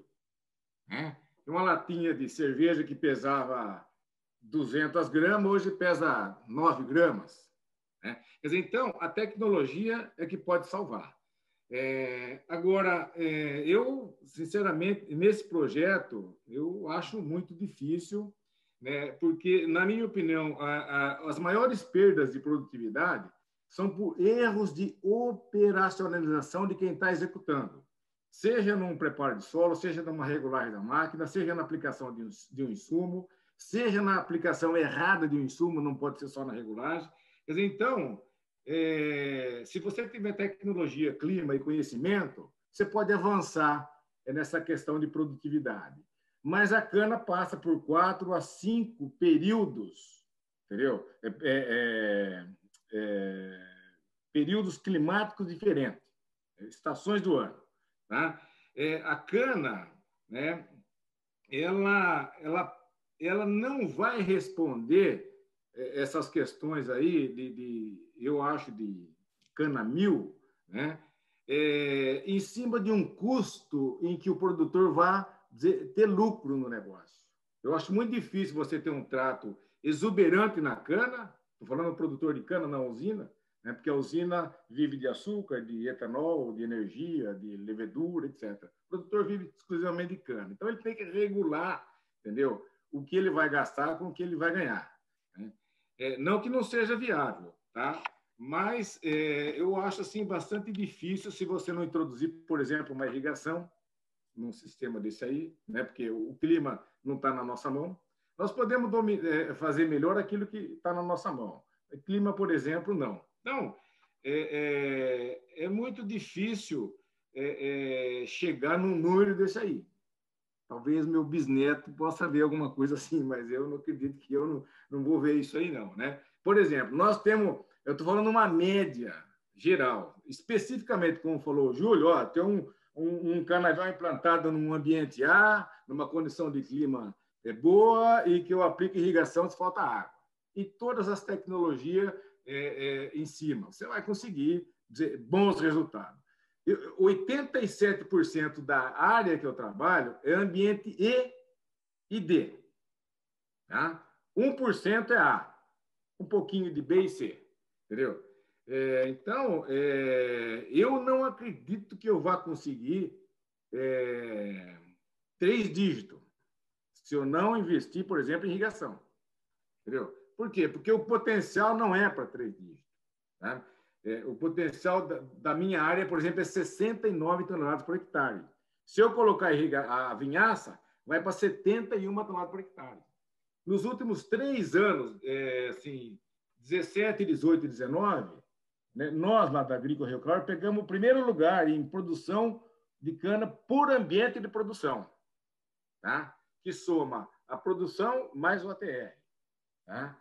D: Né? Uma latinha de cerveja que pesava 200 gramas, hoje pesa 9 gramas. Né? Quer dizer, então, a tecnologia é que pode salvar. Agora, eu, sinceramente, nesse projeto, eu acho muito difícil, né? Porque, na minha opinião, as maiores perdas de produtividade são por erros de operacionalização de quem está executando, seja num preparo de solo, seja numa regulagem da máquina, seja na aplicação de um insumo, seja na aplicação errada de um insumo, não pode ser só na regulagem. Quer dizer, então, se você tiver tecnologia, clima e conhecimento, você pode avançar nessa questão de produtividade. Mas a cana passa por 4 a 5 períodos, entendeu? Períodos climáticos diferentes, estações do ano. Tá? A cana, né, ela não vai responder essas questões aí eu acho, de cana-mil, né, em cima de um custo em que o produtor vá ter lucro no negócio. Eu acho muito difícil você ter um trato exuberante na cana, estou falando do produtor de cana na usina, né, porque a usina vive de açúcar, de etanol, de energia, de levedura, etc. O produtor vive exclusivamente de cana. Então, ele tem que regular, entendeu, o que ele vai gastar com o que ele vai ganhar. Né? Não que não seja viável, tá? Mas eu acho assim, bastante difícil se você não introduzir, por exemplo, uma irrigação num sistema desse aí, né? Porque o clima não está na nossa mão. Nós podemos fazer melhor aquilo que está na nossa mão. O clima, por exemplo, não. Então, é muito difícil chegar num número desse aí. Talvez meu bisneto possa ver alguma coisa assim, mas eu não acredito que eu não vou ver isso aí, não. Né? Por exemplo, nós temos, eu estou falando uma média geral, especificamente, como falou o Júlio, tem um canavial implantado num ambiente A, numa condição de clima boa, e que eu aplico irrigação se falta água. E todas as tecnologias em cima. Você vai conseguir bons resultados. 87% da área que eu trabalho é ambiente E e D. Tá? 1% é A. Um pouquinho de B e C. Entendeu? Então, eu não acredito que eu vá conseguir 3 dígitos se eu não investir, por exemplo, em irrigação. Entendeu? Por quê? Porque o potencial não é para 3 dígitos. Tá? O potencial da minha área, por exemplo, é 69 toneladas por hectare. Se eu colocar a vinhaça, vai para 71 toneladas por hectare. Nos últimos 3 anos, assim, 17, 18 e 19, né, nós, lá da Agrícola Rio Claro, pegamos o primeiro lugar em produção de cana por ambiente de produção, tá? Que soma a produção mais o ATR. Tá?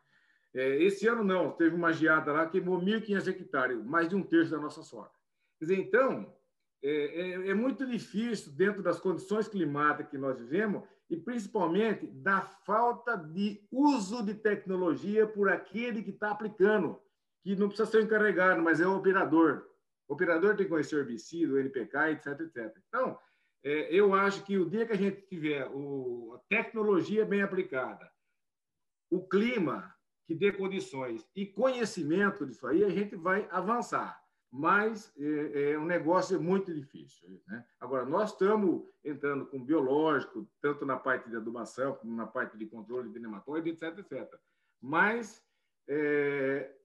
D: Esse ano não, teve uma geada lá que queimou 1.500 hectares, mais de 1/3 da nossa soja. Quer dizer, então, é muito difícil, dentro das condições climáticas que nós vivemos, e principalmente da falta de uso de tecnologia por aquele que está aplicando, que não precisa ser encarregado, mas é o operador. O operador tem que conhecer o herbicida, o NPK, etc, etc. Então, eu acho que o dia que a gente tiver a tecnologia bem aplicada, o clima que dê condições e conhecimento disso aí, a gente vai avançar. Mas um negócio muito difícil. Né? Agora, nós estamos entrando com biológico, tanto na parte de adubação, como na parte de controle de nematóide, etc, etc. Mas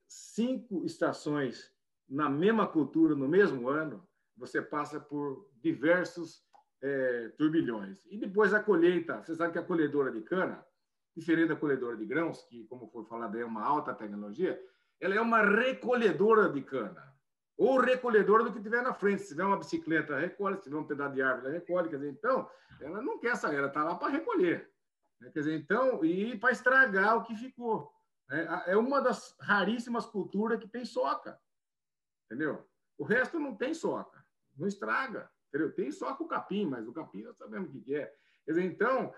D: 5 estações na mesma cultura, no mesmo ano, você passa por diversos turbilhões. E depois a colheita, você sabe que a colhedora de cana, diferente da colhedora de grãos, que, como foi falado, é uma alta tecnologia, ela é uma recolhedora de cana. Ou recolhedora do que tiver na frente. Se tiver uma bicicleta, ela recolhe. Se tiver um pedaço de árvore, ela recolhe. Quer dizer, então, ela não quer sair, ela está lá para recolher. Quer dizer, então, e para estragar o que ficou. É uma das raríssimas culturas que tem soca. Entendeu? O resto não tem soca. Não estraga. Entendeu? Tem soca o capim, mas o capim nós sabemos o que é. Quer dizer, então,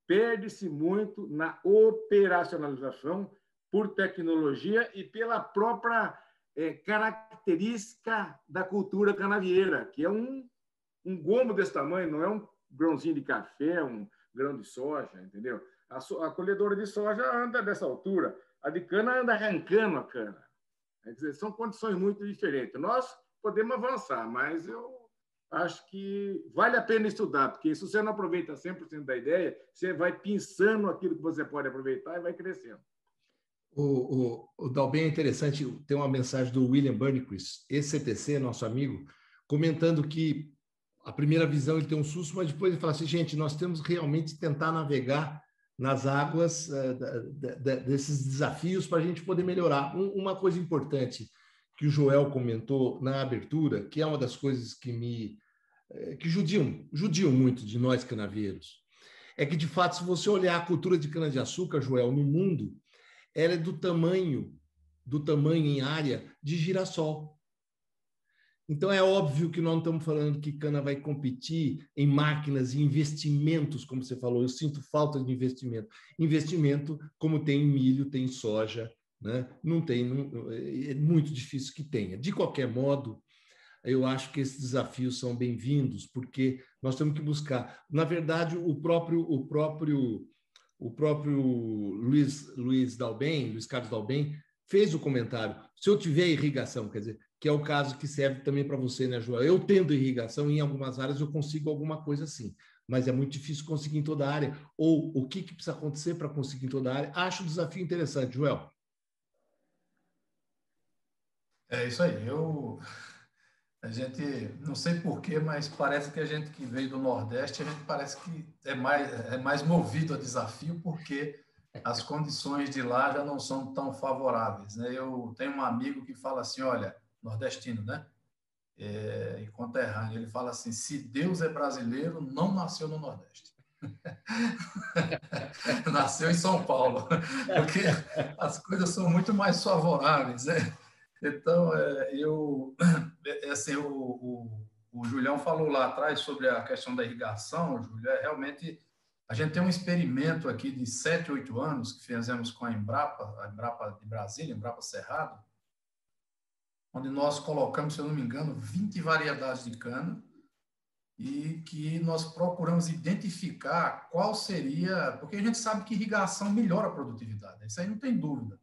D: perde-se muito na operacionalização por tecnologia e pela própria característica da cultura canavieira, que é um gomo desse tamanho, não é um grãozinho de café, um grão de soja, entendeu? A colhedora de soja anda dessa altura, a de cana anda arrancando a cana. Quer dizer, são condições muito diferentes. Nós podemos avançar, mas eu acho que vale a pena estudar, porque se você não aproveita 100% da ideia, você vai pensando aquilo que você pode aproveitar e vai crescendo.
A: O Dalben, é interessante, tem uma mensagem do William Burnquist, ex-CTC, nosso amigo, comentando que a primeira visão ele tem um susto, mas depois ele fala assim, gente, nós temos realmente que tentar navegar nas águas desses desafios para a gente poder melhorar. Uma coisa importante que o Joel comentou na abertura, que é uma das coisas que me que judiam muito de nós canavieiros. É que, de fato, se você olhar a cultura de cana-de-açúcar, Joel, no mundo, ela é do tamanho em área de girassol. Então, é óbvio que nós não estamos falando que cana vai competir em máquinas e investimentos, como você falou. Eu sinto falta de investimento. Investimento, como tem em milho, tem em soja, né? Não tem, é muito difícil que tenha. De qualquer modo, eu acho que esses desafios são bem-vindos, porque nós temos que buscar. Na verdade, o próprio Luiz Carlos Dalben, fez o comentário. Se eu tiver irrigação, quer dizer, que é o caso que serve também para você, né, Joel? Eu tendo irrigação, em algumas áreas eu consigo alguma coisa assim, mas é muito difícil conseguir em toda a área. Ou o que precisa acontecer para conseguir em toda a área? Acho o desafio interessante, Joel.
E: É isso aí. A gente, não sei porquê, mas parece que a gente que veio do Nordeste, a gente parece que é mais movido a desafio, porque as condições de lá já não são tão favoráveis, né? Eu tenho um amigo que fala assim, olha, nordestino, né? E conterrâneo, ele fala assim, se Deus é brasileiro, não nasceu no Nordeste. Nasceu em São Paulo, porque as coisas são muito mais favoráveis, né? Então, assim, o Julião falou lá atrás sobre a questão da irrigação, Júlio, realmente a gente tem um experimento aqui de 7, 8 anos que fizemos com a Embrapa de Brasília, Embrapa Cerrado, onde nós colocamos, se eu não me engano, 20 variedades de cana e que nós procuramos identificar qual seria, porque a gente sabe que irrigação melhora a produtividade, isso aí não tem dúvida.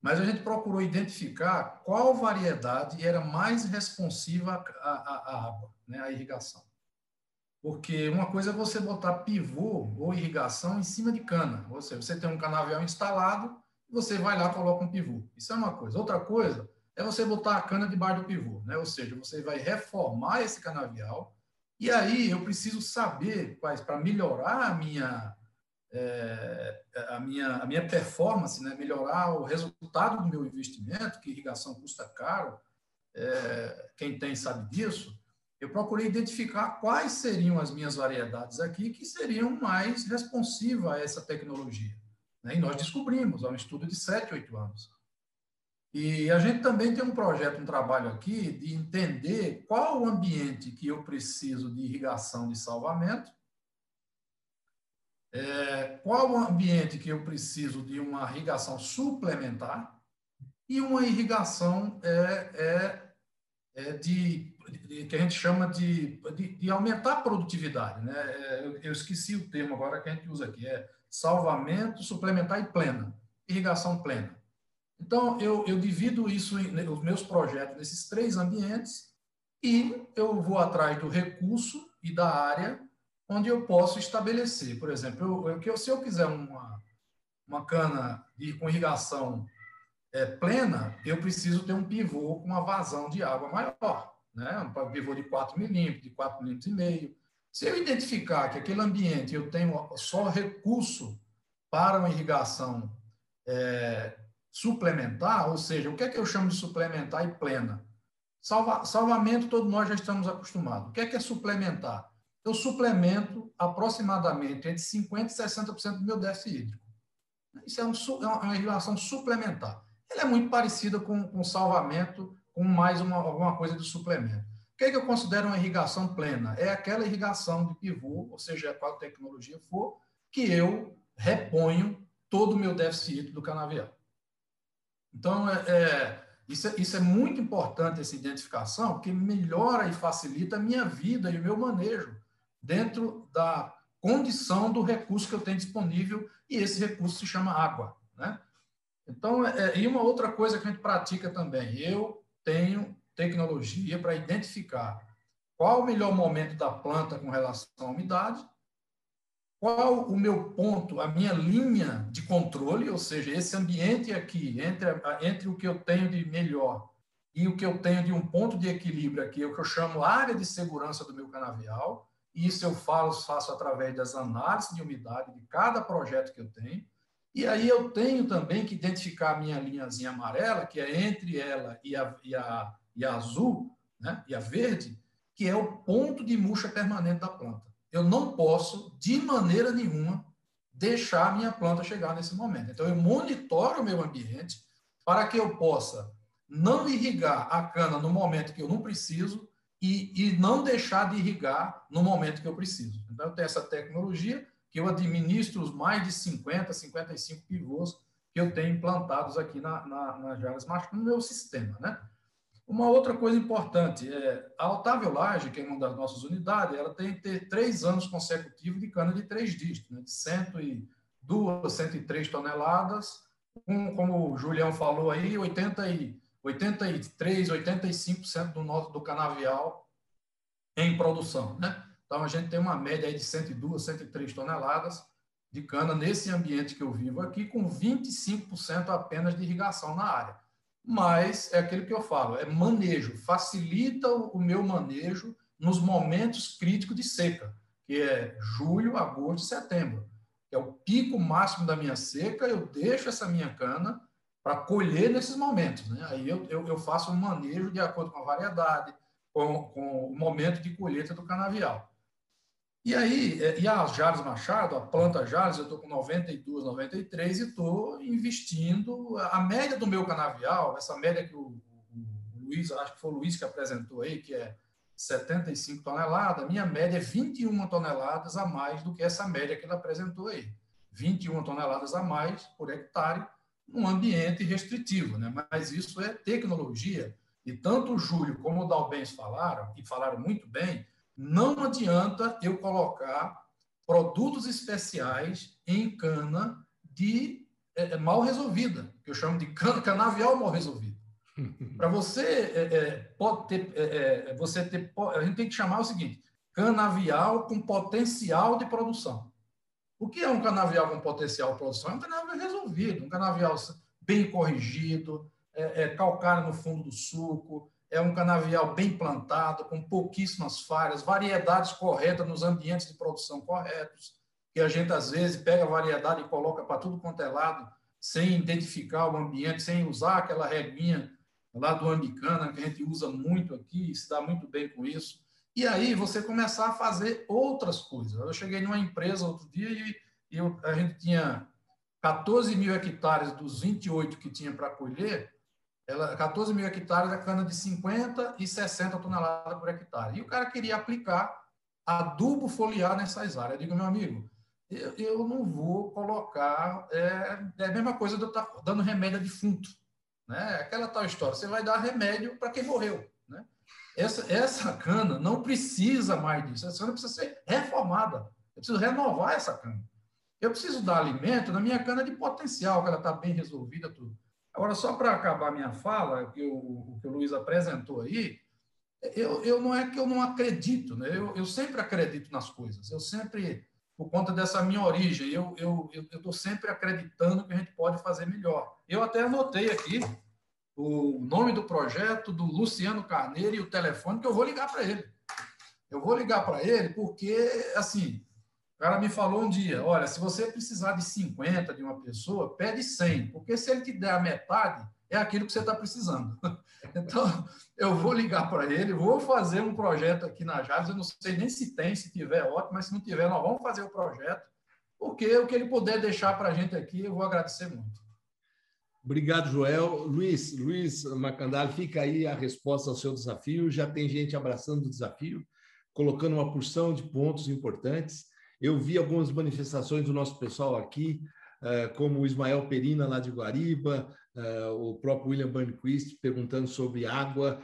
E: Mas a gente procurou identificar qual variedade era mais responsiva à água, né, à irrigação. Porque uma coisa é você botar pivô ou irrigação em cima de cana. Ou seja, você tem um canavial instalado, você vai lá e coloca um pivô. Isso é uma coisa. Outra coisa é você botar a cana debaixo do pivô, né? Ou seja, você vai reformar esse canavial e aí eu preciso saber quais, para melhorar a minha performance, né? Melhorar o resultado do meu investimento, que irrigação custa caro, quem tem sabe disso, eu procurei identificar quais seriam as minhas variedades aqui que seriam mais responsivas a essa tecnologia. Né? E nós descobrimos, é um estudo de 7, 8 anos. E a gente também tem um projeto, um trabalho aqui de entender qual o ambiente que eu preciso de irrigação de salvamento, qual o ambiente que eu preciso de uma irrigação suplementar e uma irrigação que a gente chama de aumentar a produtividade. Né? Eu esqueci o termo agora que a gente usa aqui, salvamento, suplementar e plena, irrigação plena. Então, eu divido isso, os meus projetos, nesses 3 ambientes e eu vou atrás do recurso e da área onde eu posso estabelecer. Por exemplo, se eu quiser uma cana com irrigação plena, eu preciso ter um pivô com uma vazão de água maior, né? Um pivô de 4 milímetros, de 4,5 milímetros. Se eu identificar que aquele ambiente eu tenho só recurso para uma irrigação suplementar, ou seja, o que é que eu chamo de suplementar e plena? Salvamento, todos nós já estamos acostumados. O que é suplementar? Eu suplemento aproximadamente entre 50% e 60% do meu déficit hídrico. Isso é uma irrigação suplementar. Ela é muito parecida com salvamento, com mais alguma coisa de suplemento. O que é que eu considero uma irrigação plena? É aquela irrigação de pivô, ou seja, qual tecnologia for, que eu reponho todo o meu déficit hídrico do canavial. Então, isso é muito importante, essa identificação, porque melhora e facilita a minha vida e o meu manejo dentro da condição do recurso que eu tenho disponível, e esse recurso se chama água, né? Então, e uma outra coisa que a gente pratica também, eu tenho tecnologia para identificar qual o melhor momento da planta com relação à umidade, qual o meu ponto, a minha linha de controle, ou seja, esse ambiente aqui, entre o que eu tenho de melhor e o que eu tenho de um ponto de equilíbrio aqui, é o que eu chamo área de segurança do meu canavial, e isso eu faço através das análises de umidade de cada projeto que eu tenho. E aí eu tenho também que identificar a minha linhazinha amarela, que é entre ela e a azul, né? E a verde, que é o ponto de murcha permanente da planta. Eu não posso, de maneira nenhuma, deixar a minha planta chegar nesse momento. Então, eu monitoro o meu ambiente para que eu possa não irrigar a cana no momento que eu não preciso e não deixar de irrigar no momento que eu preciso. Então, eu tenho essa tecnologia que eu administro os mais de 50, 55 pivôs que eu tenho implantados aqui na Jales Machado, no meu sistema, né? Uma outra coisa importante, a Otávio Lage, que é uma das nossas unidades, ela tem que ter 3 anos consecutivos de cana de 3 dígitos, né? De 102, 103 toneladas, como o Julião falou aí, 83, 85% do canavial em produção, né? Então, a gente tem uma média aí de 102, 103 toneladas de cana nesse ambiente que eu vivo aqui, com 25% apenas de irrigação na área. Mas é aquilo que eu falo, é manejo, facilita o meu manejo nos momentos críticos de seca, que é julho, agosto e setembro. É o pico máximo da minha seca, eu deixo essa minha cana para colher nesses momentos, né? Aí eu faço um manejo de acordo com a variedade, com o momento de colheita do canavial. E aí, a Jales Machado, a planta Jales, eu estou com 92, 93 e estou investindo. A média do meu canavial, essa média que o Luiz, acho que foi o Luiz que apresentou aí, que é 75 toneladas, minha média é 21 toneladas a mais do que essa média que ele apresentou aí. 21 toneladas a mais por hectare, num ambiente restritivo, né? Mas isso é tecnologia. E tanto o Júlio como o Dalbens falaram, e falaram muito bem, não adianta eu colocar produtos especiais em cana de mal resolvida, que eu chamo de canavial mal resolvido. Para você pode ter, a gente tem que chamar o seguinte: canavial com potencial de produção. O que é um canavial com potencial de produção? É um canavial resolvido, um canavial bem corrigido, calcário no fundo do suco, é um canavial bem plantado, com pouquíssimas falhas, variedades corretas nos ambientes de produção corretos, que a gente, às vezes, pega a variedade e coloca para tudo quanto é lado, sem identificar o ambiente, sem usar aquela reguinha lá do Ambicana, que a gente usa muito aqui, e se dá muito bem com isso. E aí você começar a fazer outras coisas. Eu cheguei numa empresa outro dia e a gente tinha 14 mil hectares dos 28 que tinha para colher, 14 mil hectares da cana de 50 e 60 toneladas por hectare. E o cara queria aplicar adubo foliar nessas áreas. Eu digo, meu amigo, eu não vou colocar... É a mesma coisa de eu estar dando remédio a defunto. Né? Aquela tal história. Você vai dar remédio para quem morreu. Né? Essa cana não precisa mais disso. Essa cana precisa ser reformada. Eu preciso renovar essa cana. Eu preciso dar alimento na minha cana de potencial, que ela está bem resolvida, tudo. Agora, só para acabar minha fala, o que o Luiz apresentou aí, não é que eu não acredito, né? Eu sempre acredito nas coisas, eu sempre, por conta dessa minha origem, eu estou sempre acreditando que a gente pode fazer melhor. Eu até anotei aqui o nome do projeto do Luciano Carneiro e o telefone, que eu vou ligar para ele. Eu vou ligar para ele porque, assim... O cara me falou um dia, olha, se você precisar de 50 de uma pessoa, pede 100, porque se ele te der a metade, é aquilo que você está precisando. Então, eu vou ligar para ele, vou fazer um projeto aqui na Jales, eu não sei nem se tem, se tiver, ótimo, mas se não tiver, nós vamos fazer o projeto, porque o que ele puder deixar para a gente aqui, eu vou agradecer muito.
A: Obrigado, Joel. Luiz Macandali, fica aí a resposta ao seu desafio, já tem gente abraçando o desafio, colocando uma porção de pontos importantes. Eu vi algumas manifestações do nosso pessoal aqui, como o Ismael Perina, lá de Guariba, o próprio William Burnquist, perguntando sobre água.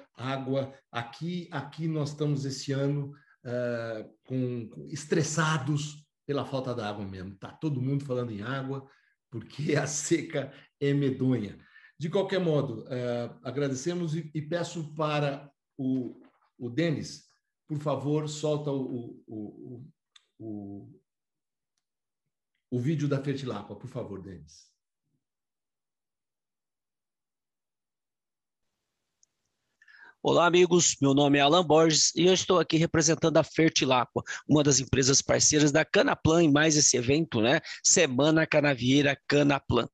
A: Aqui nós estamos, esse ano, estressados pela falta da água mesmo. Está todo mundo falando em água, porque a seca é medonha. De qualquer modo, agradecemos e peço para o Denis, por favor, solta o vídeo da Fertilapa, por favor, Denis.
G: Olá, amigos. Meu nome é Alan Borges e eu estou aqui representando a Fertilapa, uma das empresas parceiras da Canaplan em mais esse evento, né? Semana Canavieira Canaplan.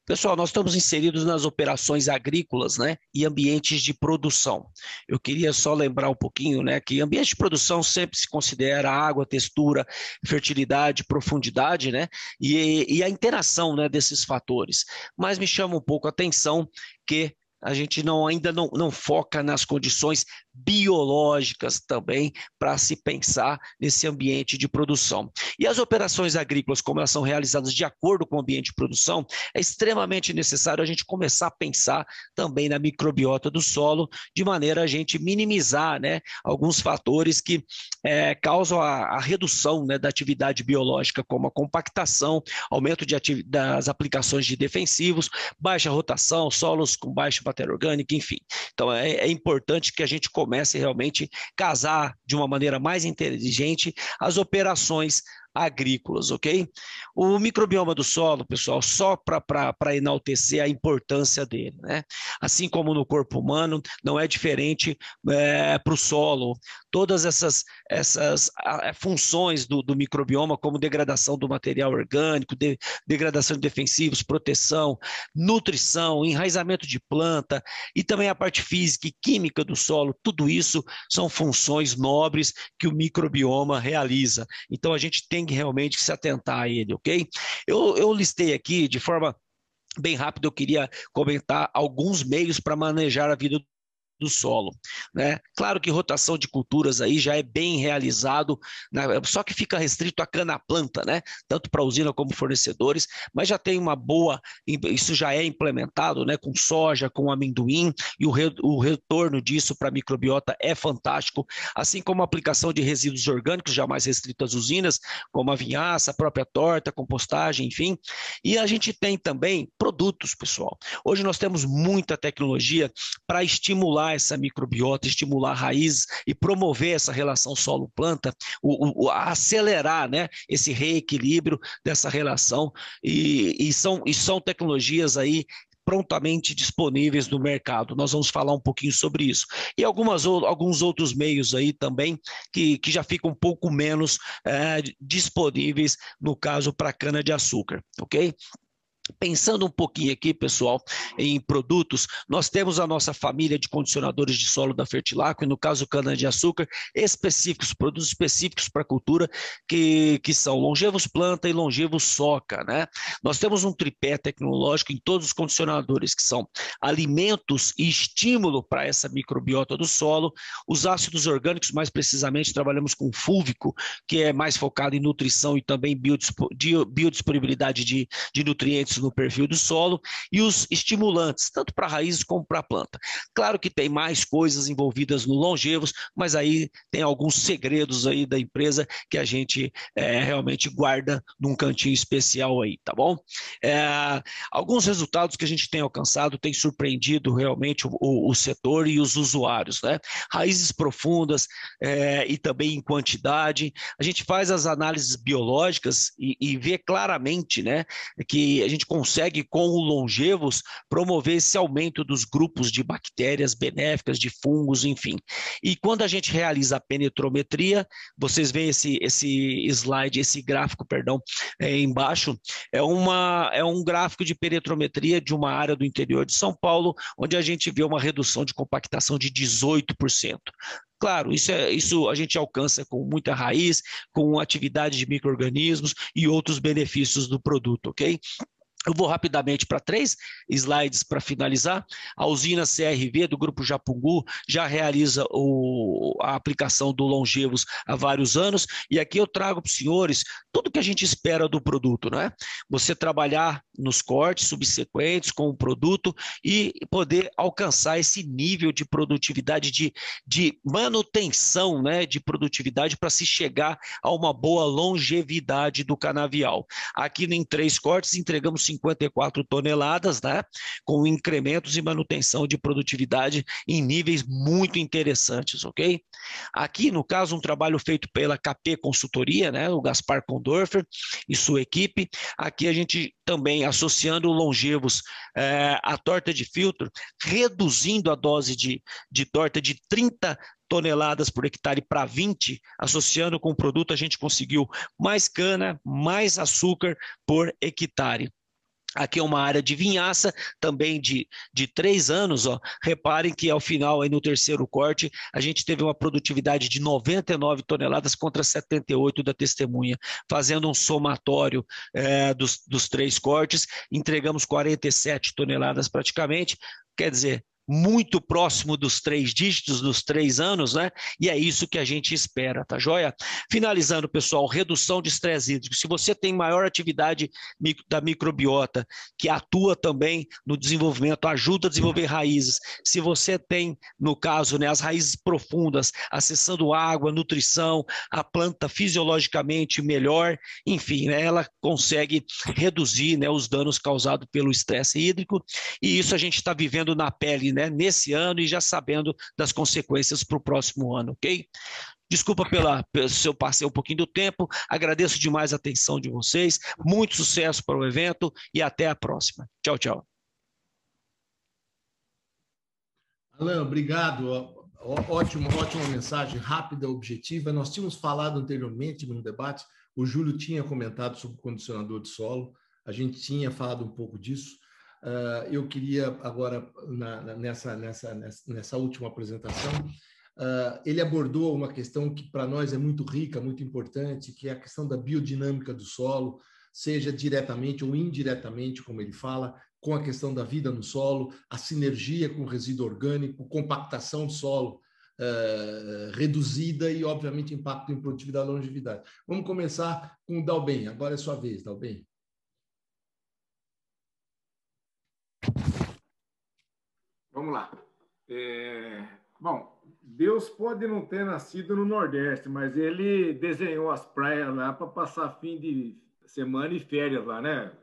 G: Pessoal, nós estamos inseridos nas operações agrícolas, né, e ambientes de produção. Eu queria só lembrar um pouquinho, né, que ambiente de produção sempre se considera água, textura, fertilidade, profundidade, né, e a interação, né, desses fatores. Mas me chama um pouco a atenção que a gente ainda não foca nas condições biológicas também para se pensar nesse ambiente de produção. E as operações agrícolas, como elas são realizadas de acordo com o ambiente de produção, é extremamente necessário a gente começar a pensar também na microbiota do solo, de maneira a gente minimizar, né, alguns fatores que causam a redução, né, da atividade biológica, como a compactação, aumento das aplicações de defensivos, baixa rotação, solos com baixa matéria orgânica, enfim. Então é importante que a gente comece realmente a casar de uma maneira mais inteligente as operações agrícolas, ok? O microbioma do solo, pessoal, só para enaltecer a importância dele, né? Assim como no corpo humano, não é diferente para o solo. Todas essas funções do microbioma, como degradação do material orgânico, degradação de defensivos, proteção, nutrição, enraizamento de planta e também a parte física e química do solo, tudo isso são funções nobres que o microbioma realiza. Então a gente tem que realmente se atentar a ele, ok? Eu listei aqui de forma bem rápida, eu queria comentar alguns meios para manejar a vida do solo, né? Claro que rotação de culturas aí já é bem realizado, né? Só que fica restrito a cana-planta, né? Tanto para a usina como fornecedores, mas já tem uma boa, isso já é implementado, né? Com soja, com amendoim, e o retorno disso para a microbiota é fantástico, assim como a aplicação de resíduos orgânicos, já mais restrito às usinas, como a vinhaça, a própria torta, compostagem, enfim. E a gente tem também produtos, pessoal. Hoje nós temos muita tecnologia para estimular essa microbiota, estimular raízes e promover essa relação solo-planta, acelerar, né, esse reequilíbrio dessa relação e são tecnologias aí prontamente disponíveis no mercado. Nós vamos falar um pouquinho sobre isso. E alguns outros meios aí também que já ficam um pouco menos disponíveis, no caso, para cana-de-açúcar, ok? Pensando um pouquinho aqui, pessoal, em produtos, nós temos a nossa família de condicionadores de solo da Fertilaco, e no caso cana-de-açúcar, específicos, produtos específicos para a cultura, que são longevos planta e longevos soca, né? Nós temos um tripé tecnológico em todos os condicionadores, que são alimentos e estímulo para essa microbiota do solo, os ácidos orgânicos, mais precisamente, trabalhamos com fúlvico, que é mais focado em nutrição e também biodisponibilidade de nutrientes no perfil do solo, e os estimulantes, tanto para raízes como para a planta. Claro que tem mais coisas envolvidas no longevos, mas aí tem alguns segredos aí da empresa que a gente realmente guarda num cantinho especial aí, tá bom? Alguns resultados que a gente tem alcançado têm surpreendido realmente o setor e os usuários, né? Raízes profundas e também em quantidade. A gente faz as análises biológicas e vê claramente, né, que a gente consegue, com o longevos, promover esse aumento dos grupos de bactérias benéficas, de fungos, enfim. E quando a gente realiza a penetrometria, vocês veem esse slide, esse gráfico, perdão, embaixo, é um gráfico de penetrometria de uma área do interior de São Paulo, onde a gente vê uma redução de compactação de 18%. Claro, isso a gente alcança com muita raiz, com atividade de micro-organismos e outros benefícios do produto, ok? Eu vou rapidamente para 3 slides para finalizar. A usina CRV do Grupo Japungu já realiza a aplicação do longevos há vários anos, e aqui eu trago para os senhores tudo que a gente espera do produto, né? Você trabalhar nos cortes subsequentes com o produto e poder alcançar esse nível de produtividade, de manutenção, né, de produtividade para se chegar a uma boa longevidade do canavial. Aqui em 3 cortes entregamos 54 toneladas, né, com incrementos e manutenção de produtividade em níveis muito interessantes, ok? Aqui, no caso, um trabalho feito pela KP Consultoria, né, o Gaspar Condorfer e sua equipe. Aqui a gente também associando longevos à torta de filtro, reduzindo a dose de torta de 30 toneladas por hectare para 20, associando com o produto, a gente conseguiu mais cana, mais açúcar por hectare. Aqui é uma área de vinhaça, também de 3 anos. Ó. Reparem que ao final, aí no terceiro corte, a gente teve uma produtividade de 99 toneladas contra 78 da testemunha. Fazendo um somatório dos 3 cortes, entregamos 47 toneladas praticamente. Quer dizer, muito próximo dos 3 dígitos, dos 3 anos, né? E é isso que a gente espera, tá joia? Finalizando, pessoal, redução de estresse hídrico. Se você tem maior atividade da microbiota, que atua também no desenvolvimento, ajuda a desenvolver raízes. Se você tem, no caso, né, as raízes profundas, acessando água, nutrição, a planta fisiologicamente melhor, enfim, né, ela consegue reduzir, né, os danos causados pelo estresse hídrico, e isso a gente está vivendo na pele, né, nesse ano e já sabendo das consequências para o próximo ano, ok? Desculpa se eu passei um pouquinho do tempo, agradeço demais a atenção de vocês, muito sucesso para o evento e até a próxima. Tchau, tchau.
A: Alan, obrigado. Ótima mensagem, rápida, objetiva. Nós tínhamos falado anteriormente no debate, o Júlio tinha comentado sobre o condicionador de solo, a gente tinha falado um pouco disso. Eu queria agora, nessa última apresentação, ele abordou uma questão que para nós é muito rica, muito importante, que é a questão da biodinâmica do solo, seja diretamente ou indiretamente, como ele fala, com a questão da vida no solo, a sinergia com o resíduo orgânico, compactação do solo reduzida e, obviamente, impacto em produtividade e longevidade. Vamos começar com o Dalben. Agora é sua vez, Dalben.
D: Vamos lá. Bom, Deus pode não ter nascido no Nordeste, mas ele desenhou as praias lá para passar fim de semana e férias lá, né?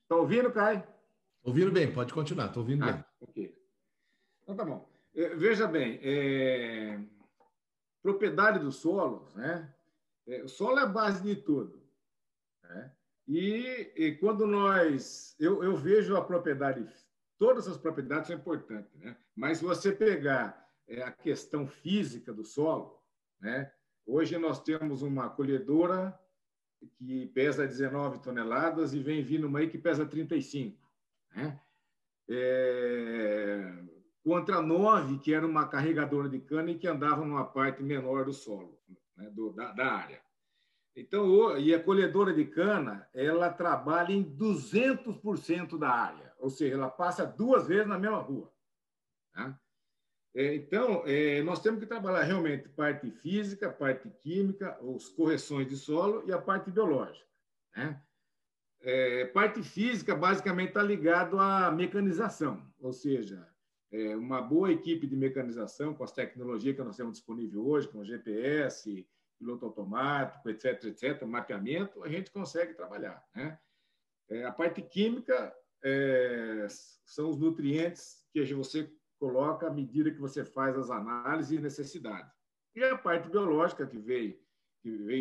D: Tá ouvindo, Caio?
A: Ouvindo bem, pode continuar, estou ouvindo bem.
D: Ok. Então tá bom. Veja bem, propriedade do solo, né? O solo é a base de tudo, né? E quando eu vejo a propriedade, todas as propriedades são importantes, né? Mas se você pegar a questão física do solo, né? Hoje nós temos uma colhedora que pesa 19 toneladas e vem vindo uma aí que pesa 35, né? Contra 9, que era uma carregadora de cana e que andava numa parte menor do solo, né? da área. Então, e a colhedora de cana, ela trabalha em 200% da área, ou seja, ela passa 2 vezes na mesma rua, tá? Então, nós temos que trabalhar realmente parte física, parte química, as correções de solo e a parte biológica, né? Parte física, basicamente, está ligado à mecanização, ou seja, uma boa equipe de mecanização com as tecnologias que nós temos disponível hoje, com GPS, piloto automático, etc., mapeamento, a gente consegue trabalhar, né? A parte química são os nutrientes que você coloca à medida que você faz as análises e necessidades. E a parte biológica que veio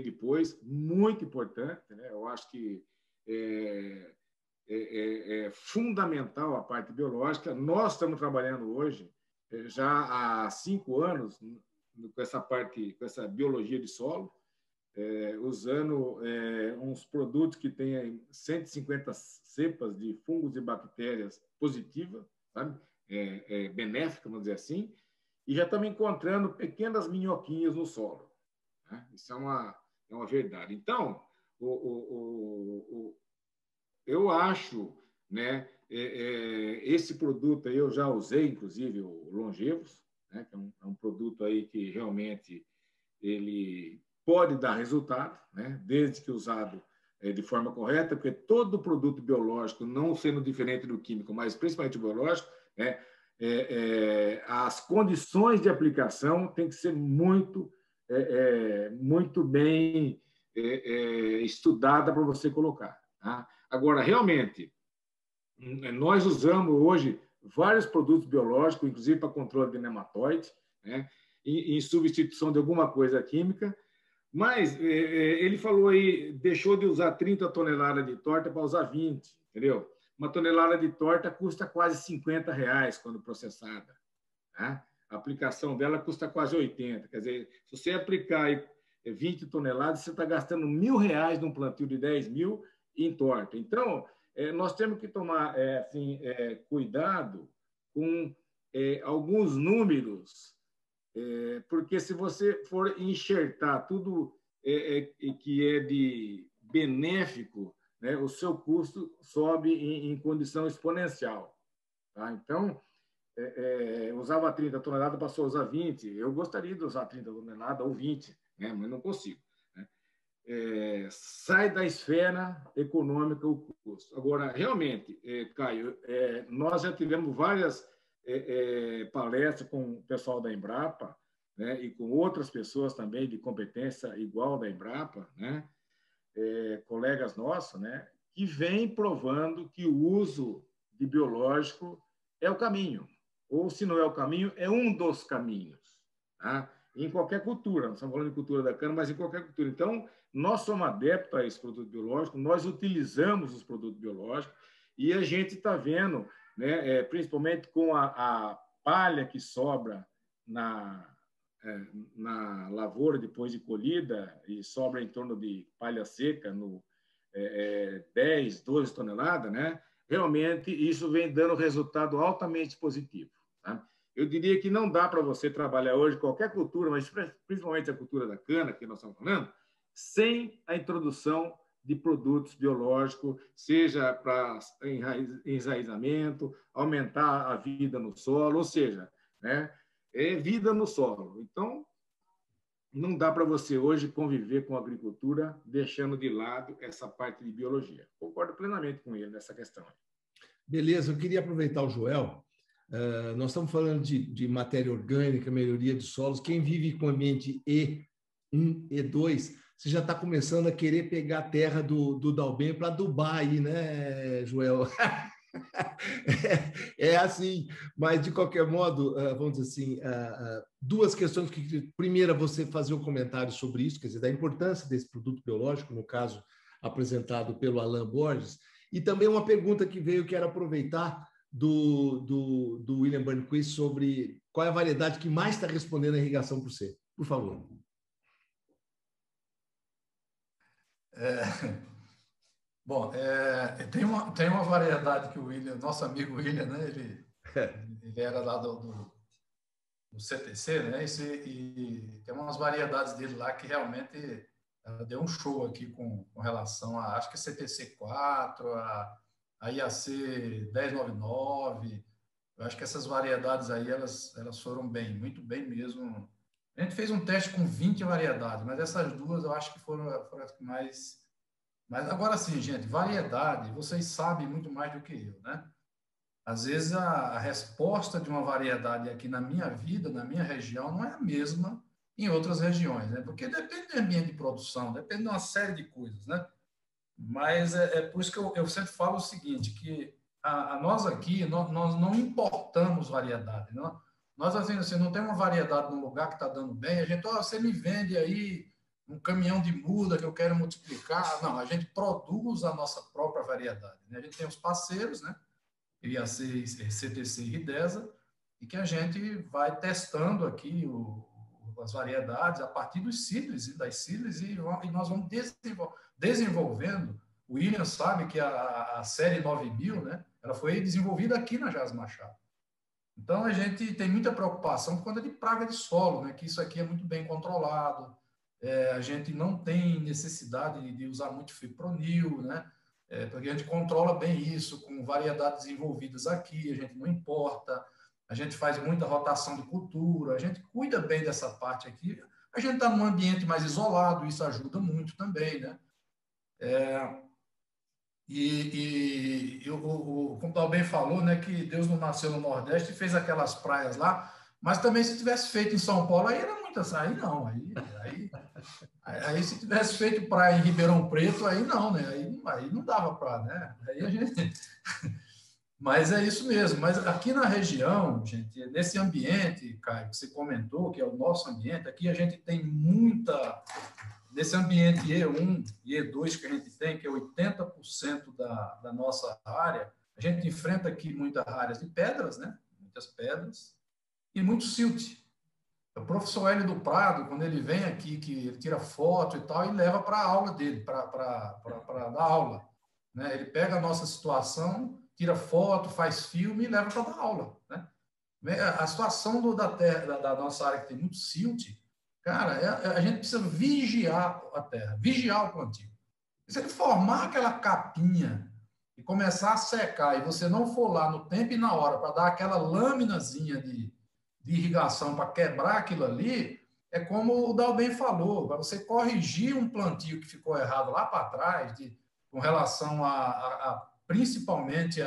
D: depois, muito importante, né? Eu acho que é fundamental a parte biológica. Nós estamos trabalhando hoje, já há 5 anos, com essa parte, com essa biologia de solo, usando uns produtos que têm 150 cepas de fungos e bactérias positivas, sabe? Benéficas, vamos dizer assim, e já estamos encontrando pequenas minhoquinhas no solo, né? Isso é uma verdade. Então, eu acho, né, esse produto aí eu já usei, inclusive, o Longevos, né, que é um produto aí que realmente ele pode dar resultado, né, desde que usado de forma correta, porque todo produto biológico, não sendo diferente do químico, mas principalmente o biológico, né, as condições de aplicação têm que ser muito bem estudada para você colocar, tá? Agora, realmente, nós usamos hoje vários produtos biológicos, inclusive para controle de nematóide, né, em substituição de alguma coisa química, mas ele falou aí, deixou de usar 30 toneladas de torta para usar 20, entendeu? Uma tonelada de torta custa quase R$50 quando processada, né? A aplicação dela custa quase 80. Quer dizer, se você aplicar 20 toneladas, você está gastando R$ 1.000 num plantio de 10 mil em torta. Então, nós temos que tomar cuidado com alguns números, porque se você for enxertar tudo que é de benéfico, né, o seu custo sobe em condição exponencial. Tá? Então, usava 30 toneladas, passou a usar 20. Eu gostaria de usar 30 toneladas ou 20, né, mas não consigo. Né? Sai da esfera econômica o custo. Agora, realmente, Caio, nós já tivemos várias palestras com o pessoal da Embrapa, né, e com outras pessoas também de competência igual da Embrapa, né, colegas nossos, né, que vêm provando que o uso de biológico é o caminho, ou se não é o caminho, é um dos caminhos, tá? Em qualquer cultura, não estamos falando de cultura da cana, mas em qualquer cultura. Então, nós somos adeptos a esse produto biológico, nós utilizamos os produtos biológicos e a gente está vendo, né, principalmente com a palha que sobra na lavoura depois de colhida, e sobra em torno de palha seca, 10, 12 toneladas, né? Realmente isso vem dando resultado altamente positivo. Tá? Eu diria que não dá para você trabalhar hoje qualquer cultura, mas principalmente a cultura da cana, que nós estamos falando, sem a introdução de produtos biológicos, seja para enraizamento, aumentar a vida no solo, ou seja, né, vida no solo. Então, não dá para você hoje conviver com a agricultura deixando de lado essa parte de biologia. Concordo plenamente com ele nessa questão.
A: Beleza, eu queria aproveitar o Joel. Nós estamos falando de matéria orgânica, melhoria de solos. Quem vive com ambiente E1, E2, você já está começando a querer pegar a terra do Dalben para adubar aí, né, Joel? É assim, mas de qualquer modo, vamos dizer assim, duas questões que, primeira, você fazer um comentário sobre isso, quer dizer, da importância desse produto biológico, no caso apresentado pelo Alain Borges, e também uma pergunta que veio, quero aproveitar, do William Burnquist sobre qual é a variedade que mais está respondendo à irrigação por você. Por favor.
E: Bom, tem uma variedade que o William, nosso amigo William, né, ele era lá do CTC, né, e tem umas variedades dele lá que realmente deu um show aqui com relação a, acho que CTC 4, a IAC 1099, eu acho que essas variedades aí, elas foram bem, muito bem mesmo. A gente fez um teste com 20 variedades, mas essas duas eu acho que foram as que mais... Mas agora sim, gente, variedade, vocês sabem muito mais do que eu, né? Às vezes a resposta de uma variedade aqui na minha vida, na minha região, não é a mesma em outras regiões, né? Porque depende do ambiente de produção, depende de uma série de coisas, né? Mas é por isso que eu sempre falo o seguinte, que nós aqui, nós não importamos variedade, não? Nós, assim, não tem uma variedade num lugar que está dando bem, a gente, você me vende aí um caminhão de muda que eu quero multiplicar. Não, a gente produz a nossa própria variedade, né? A gente tem os parceiros, né? IAC, CTC e Ridesa, e que a gente vai testando aqui as variedades a partir dos seedlings e das seedlings, e nós vamos desenvolvendo. O William sabe que a série 9000, né, ela foi desenvolvida aqui na Jas Machado. Então, a gente tem muita preocupação por conta de praga de solo, né, que isso aqui é muito bem controlado, a gente não tem necessidade de usar muito fipronil, né, porque a gente controla bem isso com variedades desenvolvidas aqui, a gente não importa, a gente faz muita rotação de cultura, a gente cuida bem dessa parte aqui. A gente está num ambiente mais isolado, isso ajuda muito também, né? Como o Dalben falou, né, que Deus não nasceu no Nordeste e fez aquelas praias lá, mas também se tivesse feito em São Paulo, aí era muitas, aí não, aí se tivesse feito praia em Ribeirão Preto, aí não, né? Aí não dava para, né? Aí a gente... Mas é isso mesmo. Mas aqui na região, gente, nesse ambiente, Caio, que você comentou, que é o nosso ambiente, aqui a gente tem muita... Nesse ambiente E1 e E2 que a gente tem, que é 80% da nossa área, a gente enfrenta aqui muitas áreas de pedras, né? Muitas pedras, e muito silt. O professor Hélio do Prado, quando ele vem aqui, que ele tira foto e tal, e leva para a aula dele, para dar aula. Né? Ele pega a nossa situação, tira foto, faz filme e leva para dar aula. Né? A situação da terra, da nossa área, que tem muito silt, cara, a gente precisa vigiar a terra, vigiar o plantio. Se ele formar aquela capinha e começar a secar, e você não for lá no tempo e na hora para dar aquela lâminazinha de irrigação para quebrar aquilo ali, é como o Dalben falou, para você corrigir um plantio que ficou errado lá para trás, com relação principalmente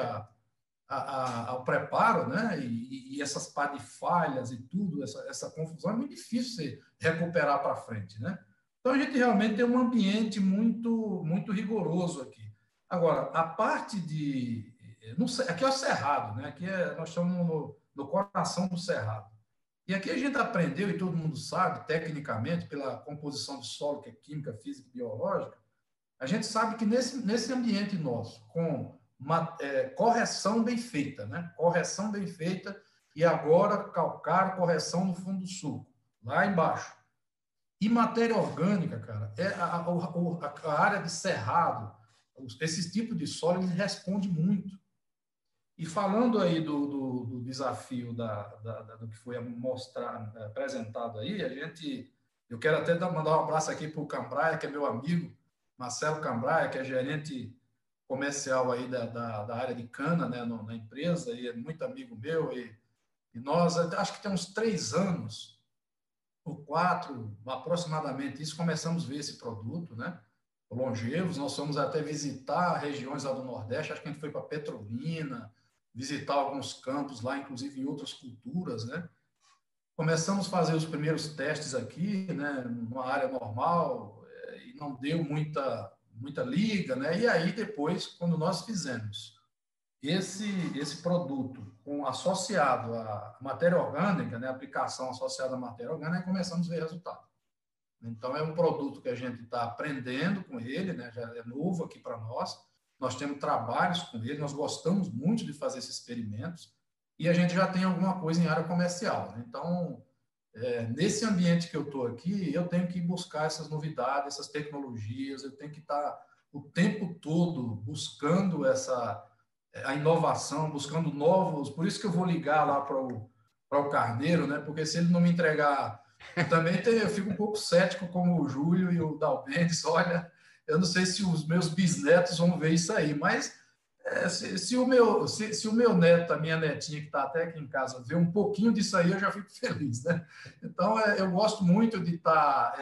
E: ao preparo, né? E essas pá de falhas e tudo, essa confusão, é muito difícil você recuperar para frente, né? Então, a gente realmente tem um ambiente muito, muito rigoroso aqui. Agora, a parte de... Não sei, aqui é o Cerrado, né? Aqui nós estamos no coração do Cerrado. E aqui a gente aprendeu, e todo mundo sabe, tecnicamente, pela composição do solo, que é química, física e biológica, a gente sabe que nesse ambiente nosso, com correção bem feita, né? Correção bem feita, e agora calcário, correção no fundo do sulco, lá embaixo. E matéria orgânica, cara, a área de cerrado, esse tipo de solo, ele responde muito. E falando aí do desafio do que foi apresentado aí, eu quero até mandar um abraço aqui para o Cambraia, que é meu amigo, Marcelo Cambraia, que é gerente comercial aí da área de cana, né, na empresa, e é muito amigo meu, e nós, acho que tem uns 3 anos, ou 4, aproximadamente, isso, começamos a ver esse produto, né, longevos, nós fomos até visitar regiões lá do Nordeste, acho que a gente foi para Petrolina, visitar alguns campos lá, inclusive em outras culturas, né, começamos a fazer os primeiros testes aqui, né, numa área normal, e não deu muita liga, né? E aí depois, quando nós fizemos esse produto associado à matéria orgânica, né, aplicação associada à matéria orgânica, começamos a ver resultado. Então é um produto que a gente está aprendendo com ele, né? Já é novo aqui para nós. Nós temos trabalhos com ele, nós gostamos muito de fazer esses experimentos e a gente já tem alguma coisa em área comercial, né? Então, nesse ambiente que eu estou aqui, eu tenho que buscar essas novidades, essas tecnologias, eu tenho que estar o tempo todo buscando a inovação, buscando novos. Por isso que eu vou ligar lá para o Carneiro, né? Porque se ele não me entregar. Eu fico um pouco cético, como o Júlio e o Dalbendes. Olha, eu não sei se os meus bisnetos vão ver isso aí, mas se o meu neto, a minha netinha que está até aqui em casa, ver um pouquinho disso aí, eu já fico feliz, né? Então, eu gosto muito de estar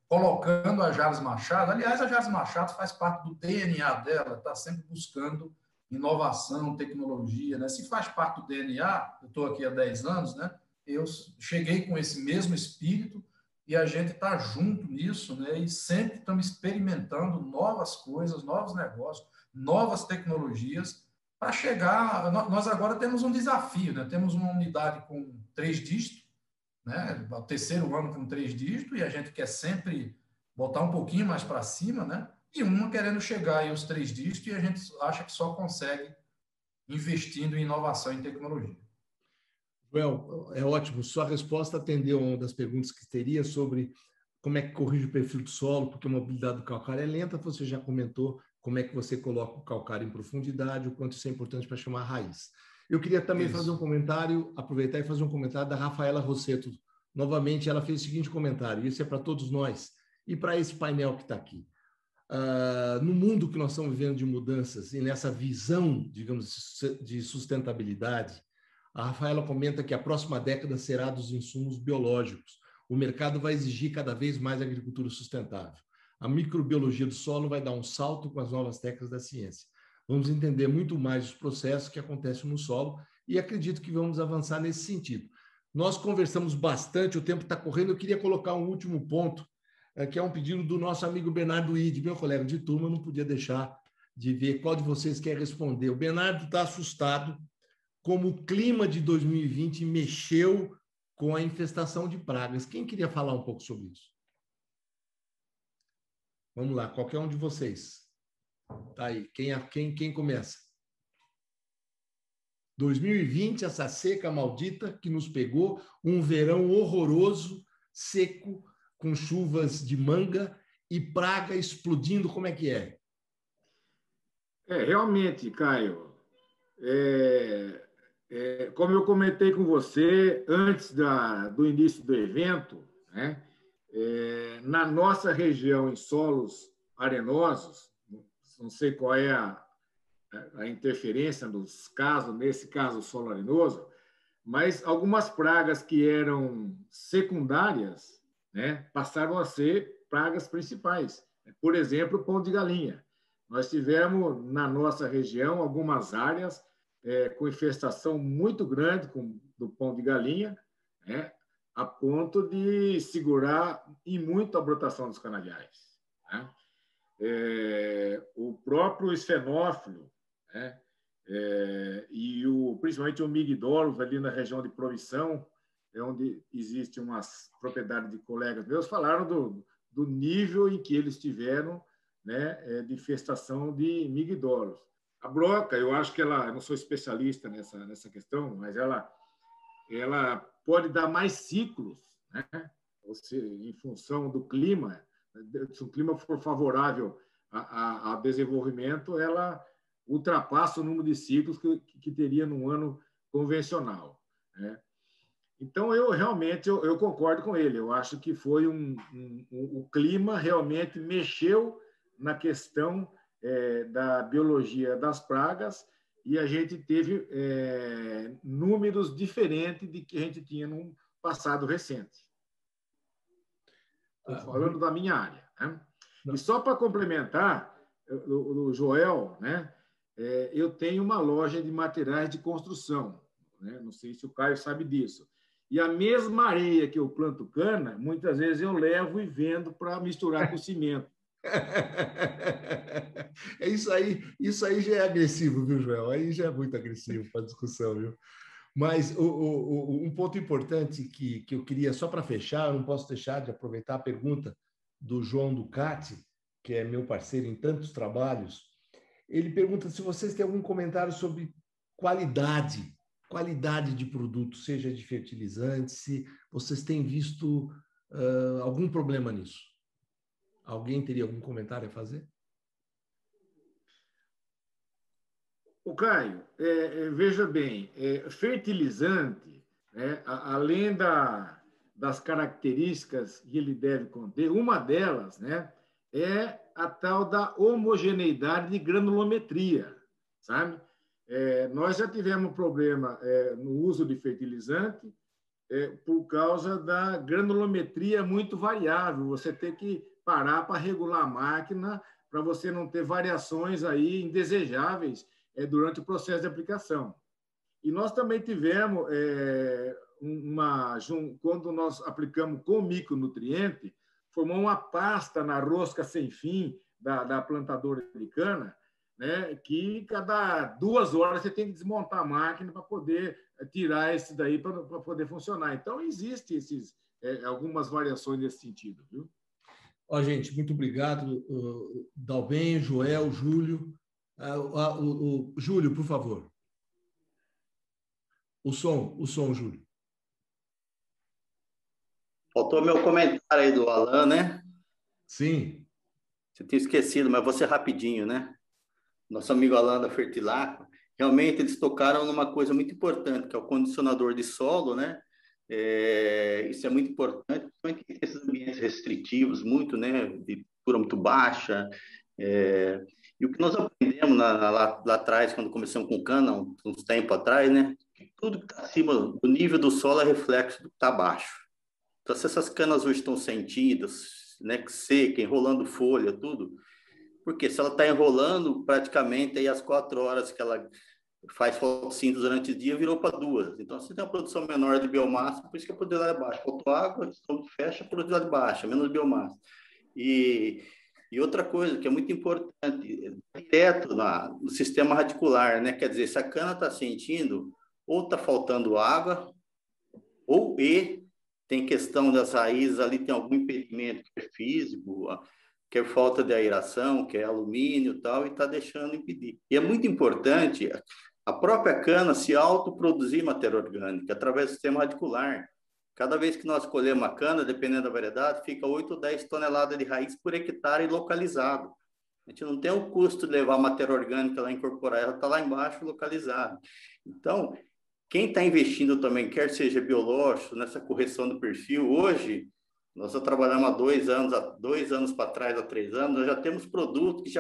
E: colocando a Jales Machado. Aliás, a Jales Machado faz parte do DNA dela, está sempre buscando inovação, tecnologia, né? Se faz parte do DNA, eu estou aqui há 10 anos, né? Eu cheguei com esse mesmo espírito e a gente está junto nisso, né? E sempre estamos experimentando novas coisas, novos negócios, novas tecnologias para chegar. Nós agora temos um desafio, né? Temos uma unidade com 3 dígitos, né? O terceiro ano com 3 dígitos e a gente quer sempre botar um pouquinho mais para cima, né? E uma querendo chegar aí aos 3 dígitos e a gente acha que só consegue investindo em inovação e tecnologia.
A: Joel, é ótimo. Sua resposta atendeu a uma das perguntas que teria sobre como é que corrige o perfil do solo, porque a mobilidade do calcário é lenta. Você já comentou como é que você coloca o calcário em profundidade, o quanto isso é importante para chamar a raiz. Eu queria também fazer um comentário, aproveitar e fazer um comentário da Rafaela Rosseto. Novamente, ela fez o seguinte comentário, isso é para todos nós e para esse painel que está aqui. No mundo que nós estamos vivendo de mudanças e nessa visão, digamos, de sustentabilidade, a Rafaela comenta que a próxima década será dos insumos biológicos. O mercado vai exigir cada vez mais agricultura sustentável. A microbiologia do solo vai dar um salto com as novas técnicas da ciência. Vamos entender muito mais os processos que acontecem no solo e acredito que vamos avançar nesse sentido. Nós conversamos bastante, o tempo está correndo. Eu queria colocar um último ponto, que é um pedido do nosso amigo Bernardo Ide, meu colega de turma, não podia deixar de ver qual de vocês quer responder. O Bernardo está assustado como o clima de 2020 mexeu com a infestação de pragas. Quem queria falar um pouco sobre isso? Vamos lá, qualquer um de vocês. Tá aí, quem começa? 2020, essa seca maldita que nos pegou, um verão horroroso, seco, com chuvas de manga e praga explodindo, como é que é?
D: Realmente, Caio, como eu comentei com você antes do início do evento, né, na nossa região, em solos arenosos, não sei qual é a interferência dos casos, nesse caso, solo arenoso, mas algumas pragas que eram secundárias, né, passaram a ser pragas principais. Por exemplo, o pão de galinha. Nós tivemos, na nossa região, algumas áreas com infestação muito grande do pão de galinha, né, a ponto de segurar e muito a brotação dos canaviais, né? O próprio esfenófilo, né, e principalmente o migdolus, ali na região de Provissão, onde existe umas propriedades de colegas meus, falaram do nível em que eles tiveram, né, de infestação de migdolus. A broca, eu acho que eu não sou especialista nessa questão, mas ela pode dar mais ciclos, né? Em função do clima. Se o clima for favorável ao desenvolvimento, ela ultrapassa o número de ciclos que teria num ano convencional, né? Então, eu realmente concordo com ele. Eu acho que foi o clima realmente mexeu na questão da biologia das pragas e a gente teve números diferentes de que a gente tinha no passado recente. Estou falando da minha área, né? E só para complementar, o Joel, né, eu tenho uma loja de materiais de construção, né? Não sei se o Caio sabe disso. E a mesma areia que eu planto cana, muitas vezes eu levo e vendo para misturar com cimento.
A: Isso aí já é agressivo, viu, Joel? Aí já é muito agressivo para a discussão, viu? Mas um ponto importante que eu queria, só para fechar, eu não posso deixar de aproveitar a pergunta do João Ducati, que é meu parceiro em tantos trabalhos. Ele pergunta se vocês têm algum comentário sobre qualidade de produto, seja de fertilizante, se vocês têm visto algum problema nisso. Alguém teria algum comentário a fazer?
D: O Caio, veja bem, fertilizante, né, além das características que ele deve conter, uma delas, né, é a tal da homogeneidade de granulometria, sabe? Nós já tivemos problema no uso de fertilizante por causa da granulometria muito variável. Você tem que parar para regular a máquina para você não ter variações aí indesejáveis durante o processo de aplicação. E nós também tivemos, quando nós aplicamos com micronutriente, formou uma pasta na rosca sem fim da plantadora de cana, né, que cada 2 horas você tem que desmontar a máquina para poder tirar esse daí para poder funcionar. Então, existem algumas variações nesse sentido, viu?
A: Gente, muito obrigado. Dalben, Joel, Júlio. Júlio, por favor. O som, Júlio.
C: Faltou meu comentário aí do Alan, né?
A: Sim.
C: Você tinha esquecido, mas vou ser rapidinho, né? Nosso amigo Alan da Fertilaco, realmente eles tocaram numa coisa muito importante, que é o condicionador de solo, né? Isso é muito importante, principalmente esses ambientes restritivos, muito, né? De temperatura muito baixa. E o que nós aprendemos lá atrás, quando começamos com cana, uns tempos atrás, né? Que tudo que está acima do nível do solo é reflexo do que está abaixo. Então, se essas canas hoje estão sentidas, né? Seca, enrolando folha, tudo. Porque se ela está enrolando, praticamente aí as 4 horas que ela faz fotossíntese durante o dia, virou para 2. Então, você tem uma produção menor de biomassa, por isso que a produtividade é baixa. Faltou água, então fecha, a produtividade baixa, menos biomassa. E outra coisa que é muito importante, direto no sistema radicular, né? Quer dizer, se a cana está sentindo, ou está faltando água, ou tem questão das raízes ali, tem algum impedimento que é físico, que é falta de aeração, que é alumínio e tal, e está deixando impedir. E é muito importante A própria cana se autoproduzir matéria orgânica através do sistema radicular. Cada vez que nós colhemos a cana, dependendo da variedade, fica 8 ou 10 toneladas de raiz por hectare localizado. A gente não tem o custo de levar a matéria orgânica lá, incorporar, ela está lá embaixo localizada. Então, quem está investindo também, quer seja biológico, nessa correção do perfil, hoje, nós já trabalhamos há 2 anos para trás, há 3 anos, nós já temos produtos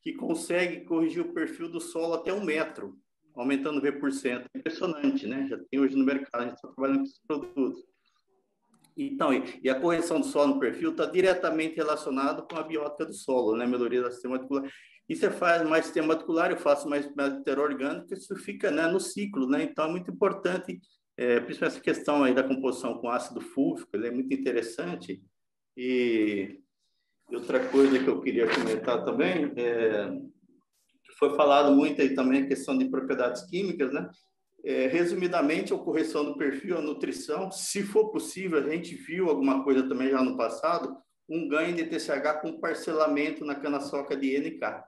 C: que conseguem corrigir o perfil do solo até 1 metro, aumentando V%. É impressionante, né? Já tem hoje no mercado, a gente está trabalhando com esses produtos. Então, e a correção do solo no perfil está diretamente relacionado com a biótica do solo, né? Melhoria do sistema radicular. E você faz mais sistema radicular, eu faço mais matéria orgânica, isso fica, né, no ciclo, né? Então, é muito importante, principalmente essa questão aí da composição com ácido fúlvico, ele é muito interessante. E outra coisa que eu queria comentar também, que foi falado muito aí também, a questão de propriedades químicas, né? Resumidamente, a correção do perfil, a nutrição, se for possível, a gente viu alguma coisa também já no passado, um ganho de TCH com parcelamento na cana-soca de NK. A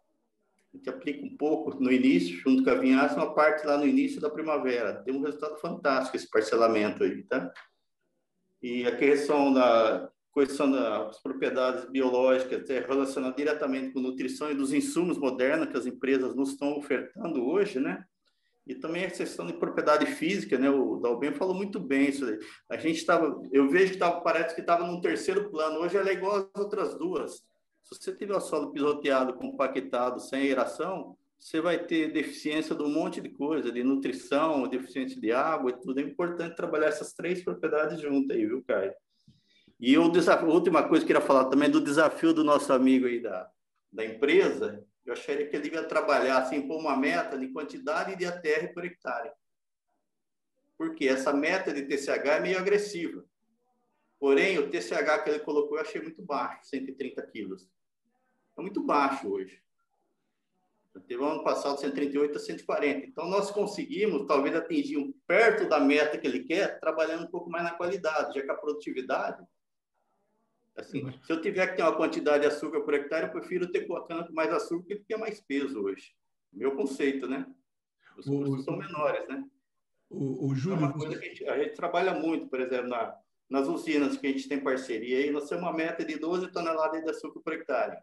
C: gente aplica um pouco no início, junto com a vinhaça, uma parte lá no início da primavera. Tem um resultado fantástico esse parcelamento aí, tá? E a correção das propriedades biológicas relacionada diretamente com nutrição e dos insumos modernos que as empresas nos estão ofertando hoje, né? E também a questão de propriedade física, né? O Dalben falou muito bem isso aí. A gente estava, eu vejo que parece que estava num terceiro plano. Hoje ela é igual às outras duas. Se você tiver o solo pisoteado, compactado, sem aeração, você vai ter deficiência de um monte de coisa, de nutrição, deficiência de água e tudo. É importante trabalhar essas 3 propriedades juntas aí, viu, Caio? E a última coisa que eu queria falar também do desafio do nosso amigo aí da empresa. Eu acharia que ele devia trabalhar, assim, por uma meta de quantidade de ATR por hectare. Porque essa meta de TCH é meio agressiva. Porém, o TCH que ele colocou eu achei muito baixo, 130 quilos. É muito baixo hoje. Teve um ano passado 138 a 140. Então, nós conseguimos, talvez, atingir perto da meta que ele quer, trabalhando um pouco mais na qualidade, já que a produtividade... Assim, se eu tiver que ter uma quantidade de açúcar por hectare, eu prefiro ter cana com mais açúcar, porque tem mais peso hoje. Meu conceito, né? Os custos são menores, né?
A: O Júlio...
C: É uma coisa que a gente trabalha muito, por exemplo, nas usinas que a gente tem parceria, aí nós temos uma meta de 12 toneladas de açúcar por hectare.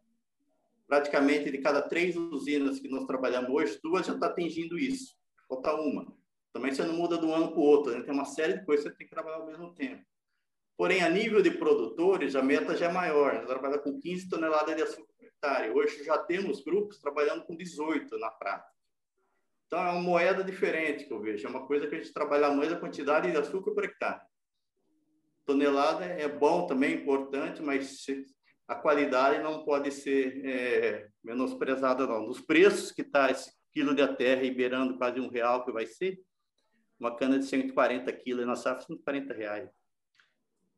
C: Praticamente, de cada 3 usinas que nós trabalhamos hoje, 2 já está atingindo isso. Falta uma. Também você não muda de um ano para o outro, né? Tem uma série de coisas que você tem que trabalhar ao mesmo tempo. Porém, a nível de produtores, a meta já é maior. Nós trabalhamos com 15 toneladas de açúcar por hectare. Hoje já temos grupos trabalhando com 18 na prática. Então, é uma moeda diferente que eu vejo. É uma coisa que a gente trabalha mais a quantidade de açúcar por hectare. Tonelada é bom também, importante, mas a qualidade não pode ser menosprezada, não. Nos preços que está esse quilo de ATR beirando quase R$1 que vai ser, uma cana de 140 quilos na safra, R$140.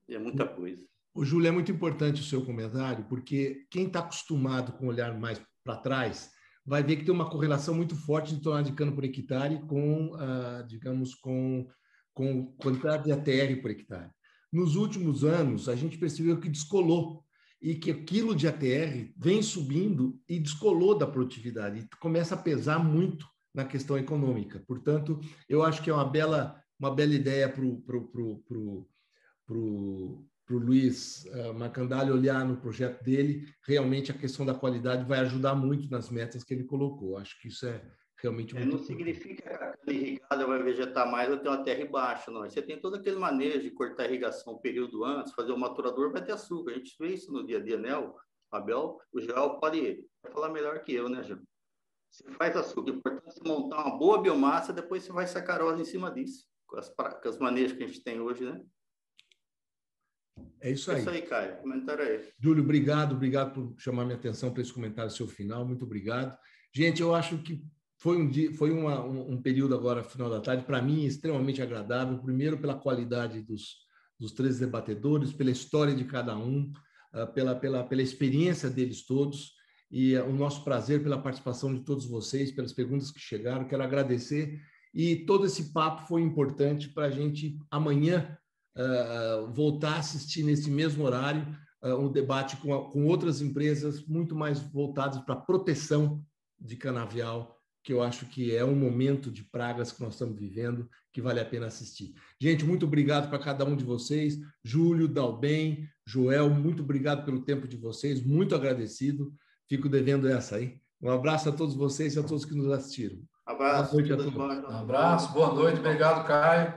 C: É muita coisa.
A: O Júlio, é muito importante o seu comentário, porque quem está acostumado com olhar mais para trás vai ver que tem uma correlação muito forte de tonelada de cana por hectare com, digamos, com quantidade de ATR por hectare. Nos últimos anos, a gente percebeu que descolou e que o quilo de ATR vem subindo e descolou da produtividade e começa a pesar muito na questão econômica. Portanto, eu acho que é uma bela ideia para o Luiz Macandali olhar no projeto dele. Realmente a questão da qualidade vai ajudar muito nas metas que ele colocou. Acho que isso é realmente muito
C: não significa que a cana irrigada vai vegetar mais ou ter uma terra baixa, não. Você tem todo aquele manejo de cortar a irrigação um período antes, fazer o maturador, vai ter açúcar. A gente vê isso no dia a dia, né? O Abel, o Joel pode falar melhor que eu, né, João? Você faz açúcar. É importante você montar uma boa biomassa, depois você vai sacarose em cima disso, com os manejos que a gente tem hoje, né?
A: É isso aí.
C: É isso aí, Caio. Comentário aí.
A: Júlio, obrigado por chamar minha atenção para esse comentário seu final. Muito obrigado. Gente, eu acho que foi um período agora, final da tarde, para mim, extremamente agradável. Primeiro, pela qualidade dos 3 debatedores, pela história de cada um, pela experiência deles todos, e o nosso prazer pela participação de todos vocês, pelas perguntas que chegaram. Quero agradecer. E todo esse papo foi importante para a gente, amanhã, voltar a assistir nesse mesmo horário um debate com outras empresas muito mais voltadas para a proteção de canavial que eu acho que é um momento de pragas que nós estamos vivendo, que vale a pena assistir. Gente, muito obrigado para cada um de vocês. Júlio, Dalben, Joel, muito obrigado pelo tempo de vocês, muito agradecido. Fico devendo essa aí. Um abraço a todos vocês e a todos que nos assistiram.
C: Abraço.
A: Boa noite a todos.
E: Um abraço, boa noite, obrigado, Caio.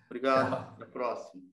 C: Obrigado, até a próxima.